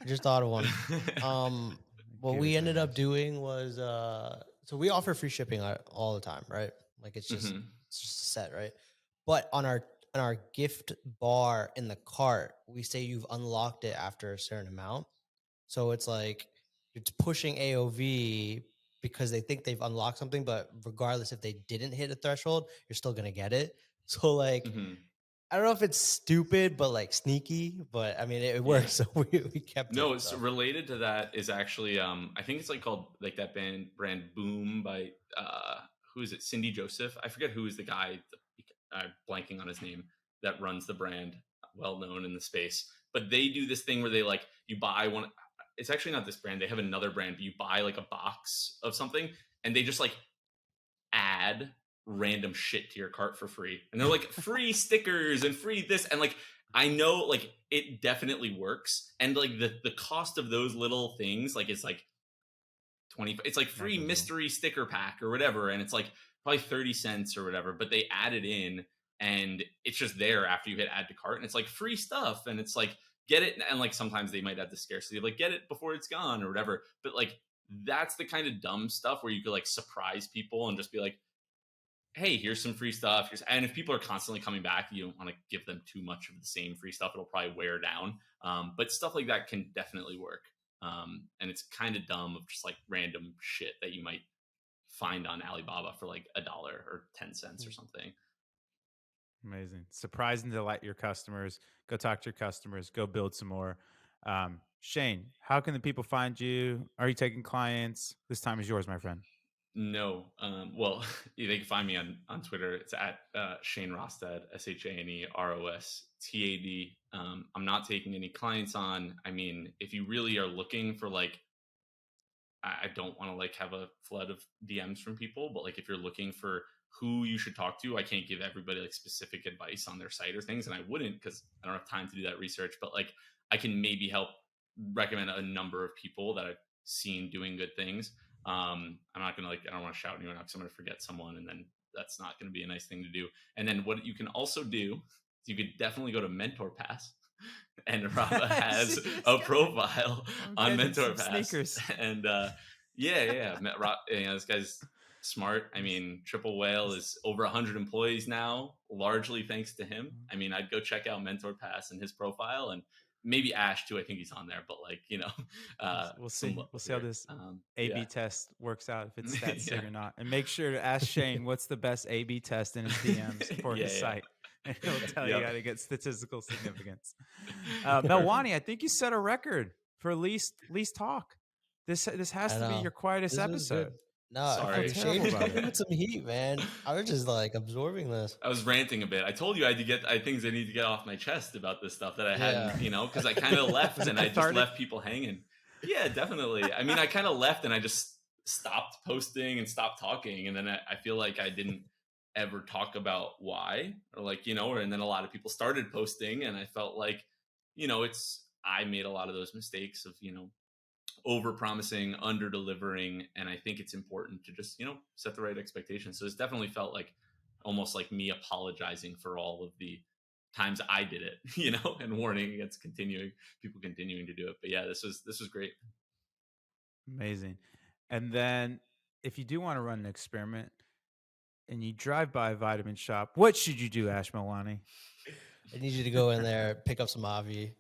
[SPEAKER 3] I just thought of one. What
[SPEAKER 2] Give
[SPEAKER 3] we
[SPEAKER 2] it to
[SPEAKER 3] ended up
[SPEAKER 2] us.
[SPEAKER 3] doing was so we offer free shipping all the time, right? Like
[SPEAKER 1] Mhm.
[SPEAKER 3] it's just set, right? But on our gift bar in the cart, we say you've unlocked it after a certain amount. So it's like it's pushing AOV because they think they've unlocked something, but regardless if they didn't hit a threshold, you're still gonna get it. So like
[SPEAKER 1] Mhm.
[SPEAKER 3] I don't know if it's stupid, but like sneaky. But I mean, it
[SPEAKER 1] Yeah.
[SPEAKER 3] works, so we kept it.
[SPEAKER 1] No, it's
[SPEAKER 3] So
[SPEAKER 1] related to that is actually I think it's like called like that brand Boom by who is it? Cindy Joseph. I forget who is the guy, blanking on his name, that runs the brand, well known in the space. But they do this thing where they like you buy one, it's actually not this brand. They have another brand, but you buy like a box of something and they just like add random shit to your cart for free. And they're like free stickers and free this. And like, I know like it definitely works. And like the cost of those little things, like it's like 20, it's like free
[SPEAKER 2] Negligible.
[SPEAKER 1] mystery sticker pack or whatever. And it's like probably 30 cents or whatever, but they add it in and it's just there after you hit add to cart and it's like free stuff. And it's like, get it. And like sometimes they might have the scarcity of like, get it before it's gone or whatever. But like, that's the kind of dumb stuff where you could like surprise people and just be like, hey, here's some free stuff. And if people are constantly coming back, you don't want to give them too much of the same free stuff. It'll probably wear down. But stuff like that can definitely work. And it's kind of dumb of just like random shit that you might find on Alibaba for like $1 or 10 cents or something.
[SPEAKER 2] Amazing. Surprise and delight your customers. Go talk to your customers. Go build some more. Shane, how can the people find you? Are you taking clients? This time is yours, my friend.
[SPEAKER 1] No. Well, they can find me on Twitter. It's at Shane Rostad, ShaneRostad. I'm not taking any clients on. I mean, if you really are looking for like, I don't want to like have a flood of DMs from people, but like if you're looking for who you should talk to, I can't give everybody like specific advice on their site or things, and I wouldn't because I don't have time to do that research. But like I can maybe help recommend a number of people that I've seen doing good things. I'm not gonna like I don't want to shout anyone out because I'm gonna forget someone, and then that's not gonna be a nice thing to do. And then what you can also do is you could definitely go to Mentor Pass and Rafa
[SPEAKER 2] See
[SPEAKER 1] has
[SPEAKER 2] this
[SPEAKER 1] a
[SPEAKER 2] guy?
[SPEAKER 1] profile
[SPEAKER 2] I'm
[SPEAKER 1] on
[SPEAKER 2] getting
[SPEAKER 1] Mentor
[SPEAKER 2] some
[SPEAKER 1] Pass,
[SPEAKER 2] sneakers.
[SPEAKER 1] and this guy's smart. I mean, Triple Whale is over 100 employees now, largely thanks to him. I mean, I'd go check out Mentor Pass and his profile, and maybe Ash too. I think he's on there, but like
[SPEAKER 2] We'll
[SPEAKER 1] some
[SPEAKER 2] see.
[SPEAKER 1] love
[SPEAKER 2] We'll see how
[SPEAKER 1] here.
[SPEAKER 2] this
[SPEAKER 1] Yeah,
[SPEAKER 2] A/B test works out, if it's stat
[SPEAKER 1] yeah,
[SPEAKER 2] sig or not. And make sure to ask Shane what's the best A/B test in his DMs for his
[SPEAKER 1] yeah,
[SPEAKER 2] site, and he'll tell you
[SPEAKER 1] yep.
[SPEAKER 2] how to get statistical significance. Melwani, I think you set a record for least talk. This has
[SPEAKER 3] I
[SPEAKER 2] to be
[SPEAKER 3] know
[SPEAKER 2] your quietest
[SPEAKER 3] this was good.
[SPEAKER 2] episode.
[SPEAKER 3] No,
[SPEAKER 2] I feel
[SPEAKER 1] Sorry.
[SPEAKER 2] terrible
[SPEAKER 3] Shane
[SPEAKER 2] about
[SPEAKER 3] came
[SPEAKER 2] it.
[SPEAKER 3] with some heat, man. I was just like absorbing this.
[SPEAKER 1] I was ranting a bit. I told you I had to get things I need to get off my chest about this stuff that I
[SPEAKER 3] Yeah.
[SPEAKER 1] hadn't, because I kind of left
[SPEAKER 2] Was it
[SPEAKER 1] and I just
[SPEAKER 2] cathartic?
[SPEAKER 1] left people hanging. Yeah, definitely. I mean, I kind of left and I just stopped posting and stopped talking. And then I feel like I didn't ever talk about why or like, and then a lot of people started posting and I felt like I made a lot of those mistakes of over promising, under delivering, and I think it's important to just set the right expectations. So it's definitely felt like almost like me apologizing for all of the times I did it, and warning against people continuing to do it. But yeah, this was great.
[SPEAKER 2] Amazing. And then if you do want to run an experiment and you drive by a vitamin shop, what should you do, Ash Milwani?
[SPEAKER 3] I need you to go in there, pick up some Avi,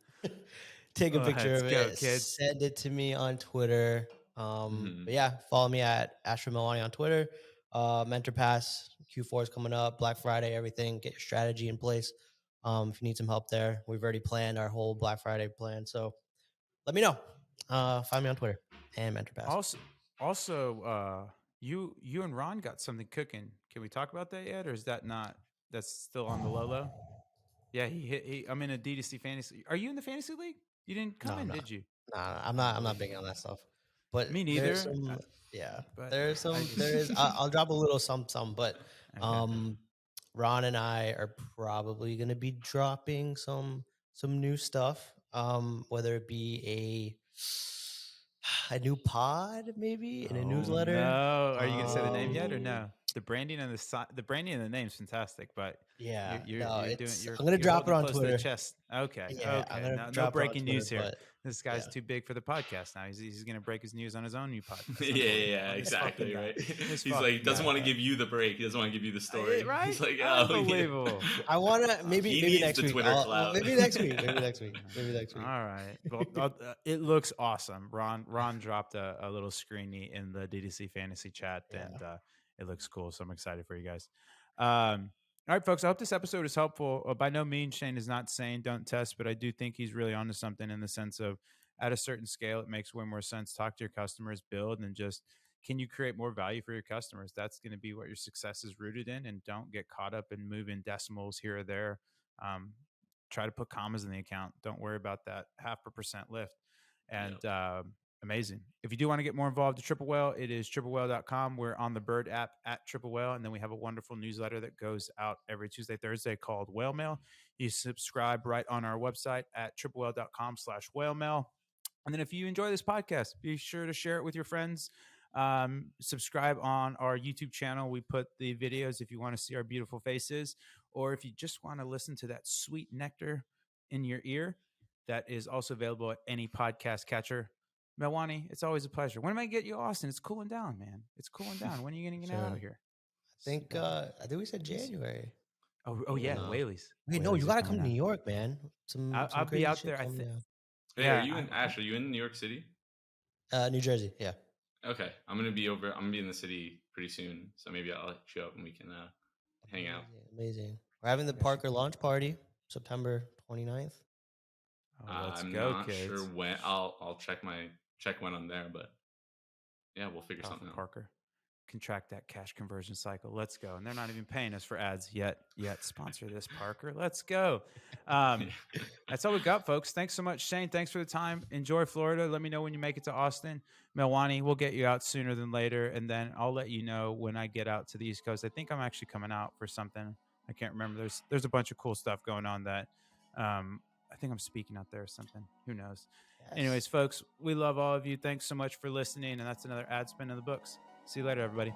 [SPEAKER 3] take a picture
[SPEAKER 2] Let's
[SPEAKER 3] of
[SPEAKER 2] go,
[SPEAKER 3] it,
[SPEAKER 2] kids.
[SPEAKER 3] send it to me on Twitter.
[SPEAKER 1] Hmm.
[SPEAKER 3] But yeah, follow me at Asher Milani on Twitter. Mentor Pass Q4 is coming up, Black Friday, everything. Get your strategy in place. If you need some help there, we've already planned our whole Black Friday plan. So let me know. Find me on Twitter and Mentor Pass.
[SPEAKER 2] Also, you and Ron got something cooking. Can we talk about that yet, or is that not? That's still on the low low. Yeah, he hit. I'm in a D2C fantasy. Are you in the fantasy league? You didn't
[SPEAKER 3] No,
[SPEAKER 2] come
[SPEAKER 3] I'm
[SPEAKER 2] in,
[SPEAKER 3] not.
[SPEAKER 2] did you?
[SPEAKER 3] Nah, I'm not. I'm
[SPEAKER 2] Oh,
[SPEAKER 3] not big on that stuff. But
[SPEAKER 2] me
[SPEAKER 3] there's
[SPEAKER 2] neither.
[SPEAKER 3] some. Yeah,
[SPEAKER 2] But
[SPEAKER 3] there's
[SPEAKER 2] I
[SPEAKER 3] some.
[SPEAKER 2] just
[SPEAKER 3] There is. I'll drop a little some. But
[SPEAKER 2] okay.
[SPEAKER 3] um, Ron and I are probably gonna be dropping some new stuff. Whether it be a new pod, maybe in a
[SPEAKER 2] Oh
[SPEAKER 3] newsletter.
[SPEAKER 2] no! Are you gonna say the name yet, or
[SPEAKER 1] Ooh.
[SPEAKER 2] no? The branding and the name's fantastic, but
[SPEAKER 3] Yeah. No,
[SPEAKER 2] you're doing
[SPEAKER 3] it's. I'm gonna
[SPEAKER 2] you're
[SPEAKER 3] drop it
[SPEAKER 2] holding
[SPEAKER 3] on
[SPEAKER 2] close to the
[SPEAKER 3] Twitter.
[SPEAKER 2] chest. Okay,
[SPEAKER 3] Yeah, I'm
[SPEAKER 2] okay.
[SPEAKER 3] gonna
[SPEAKER 2] No
[SPEAKER 3] drop it on
[SPEAKER 2] breaking
[SPEAKER 3] Twitter.
[SPEAKER 2] news here.
[SPEAKER 3] But
[SPEAKER 2] This
[SPEAKER 3] yeah,
[SPEAKER 2] guy's too big for the podcast now. He's gonna break his news on his own new podcast.
[SPEAKER 1] Yeah, yeah, yeah,
[SPEAKER 2] Unbelievable. He's fucking
[SPEAKER 1] exactly,
[SPEAKER 2] guy.
[SPEAKER 1] right.
[SPEAKER 2] This
[SPEAKER 1] He's like,
[SPEAKER 2] fucking
[SPEAKER 1] doesn't
[SPEAKER 2] guy.
[SPEAKER 1] want to give you the break. He doesn't want to give you the story.
[SPEAKER 2] Right?
[SPEAKER 1] He's like, oh, yeah.
[SPEAKER 2] Unbelievable.
[SPEAKER 3] I wanna maybe
[SPEAKER 1] He
[SPEAKER 3] maybe
[SPEAKER 1] needs
[SPEAKER 3] next
[SPEAKER 1] the
[SPEAKER 3] week.
[SPEAKER 1] Twitter clout.
[SPEAKER 3] Maybe next week. Maybe next week. Maybe next
[SPEAKER 2] All
[SPEAKER 3] week.
[SPEAKER 2] right. Well, it looks awesome. Ron dropped a little screeny in the DDC fantasy chat,
[SPEAKER 3] Yeah.
[SPEAKER 2] and it looks cool. So I'm excited for you guys. All right, folks. I hope this episode is helpful. By no means, Shane is not saying don't test, but I do think he's really onto something in the sense of at a certain scale, it makes way more sense. Talk to your customers, build, and just can you create more value for your customers? That's going to be what your success is rooted in, and don't get caught up in moving decimals here or there. Um, Try to put commas in the account. Don't worry about that 0.5% lift.
[SPEAKER 1] Yep.
[SPEAKER 2] And amazing. If you do want to get more involved at Triple Whale, it is triplewhale.com. We're on the Bird app at Triple Whale. And then we have a wonderful newsletter that goes out every Tuesday, Thursday called Whale Mail. You subscribe right on our website at triplewhale.com/whale mail. And then if you enjoy this podcast, be sure to share it with your friends. Subscribe on our YouTube channel. We put the videos if you want to see our beautiful faces, or if you just want to listen to that sweet nectar in your ear, that is also available at any podcast catcher. Melwani, it's always a pleasure. When am I going to get you, Austin? It's cooling down, man. It's cooling down. When are you going to get out
[SPEAKER 3] Soon.
[SPEAKER 2] here?
[SPEAKER 3] I think we said January.
[SPEAKER 2] Oh yeah,
[SPEAKER 1] No.
[SPEAKER 2] Whaley's.
[SPEAKER 3] Wait, no,
[SPEAKER 2] Whaley's
[SPEAKER 3] you
[SPEAKER 2] are
[SPEAKER 3] gotta come
[SPEAKER 2] coming
[SPEAKER 3] to
[SPEAKER 2] out.
[SPEAKER 3] New York, man. Some
[SPEAKER 2] I'll be
[SPEAKER 3] crazy
[SPEAKER 2] out
[SPEAKER 3] shit
[SPEAKER 2] there. I
[SPEAKER 3] coming
[SPEAKER 2] think.
[SPEAKER 3] down.
[SPEAKER 1] Hey, are
[SPEAKER 2] Yeah,
[SPEAKER 1] you in Ash? Are you in New York City?
[SPEAKER 3] New Jersey, yeah.
[SPEAKER 1] Okay, I'm gonna be in the city pretty soon, so maybe I'll hit you up and we can hang out.
[SPEAKER 3] Amazing. We're having the
[SPEAKER 2] Yes, you
[SPEAKER 3] Parker launch party September 29th.
[SPEAKER 2] oh, let's
[SPEAKER 1] I'm
[SPEAKER 2] go,
[SPEAKER 1] not sure
[SPEAKER 2] kids.
[SPEAKER 1] when. I'll check when I'm there, but yeah, we'll figure something
[SPEAKER 2] Powerful
[SPEAKER 1] out.
[SPEAKER 2] Parker. Contract that cash conversion cycle. Let's go. And they're not even paying us for ads yet. Sponsor this, Parker. Let's go. That's all we got, folks. Thanks so much, Shane. Thanks for the time. Enjoy Florida. Let me know when you make it to Austin. Melwani, we'll get you out sooner than later. And then I'll let you know when I get out to the East Coast. I think I'm actually coming out for something. I can't remember. There's a bunch of cool stuff going on that I think I'm speaking out there or something. Who knows?
[SPEAKER 3] Yes.
[SPEAKER 2] Anyways, folks, we love all of you. Thanks so much for listening. And that's another ad spin in the books. See you later, everybody.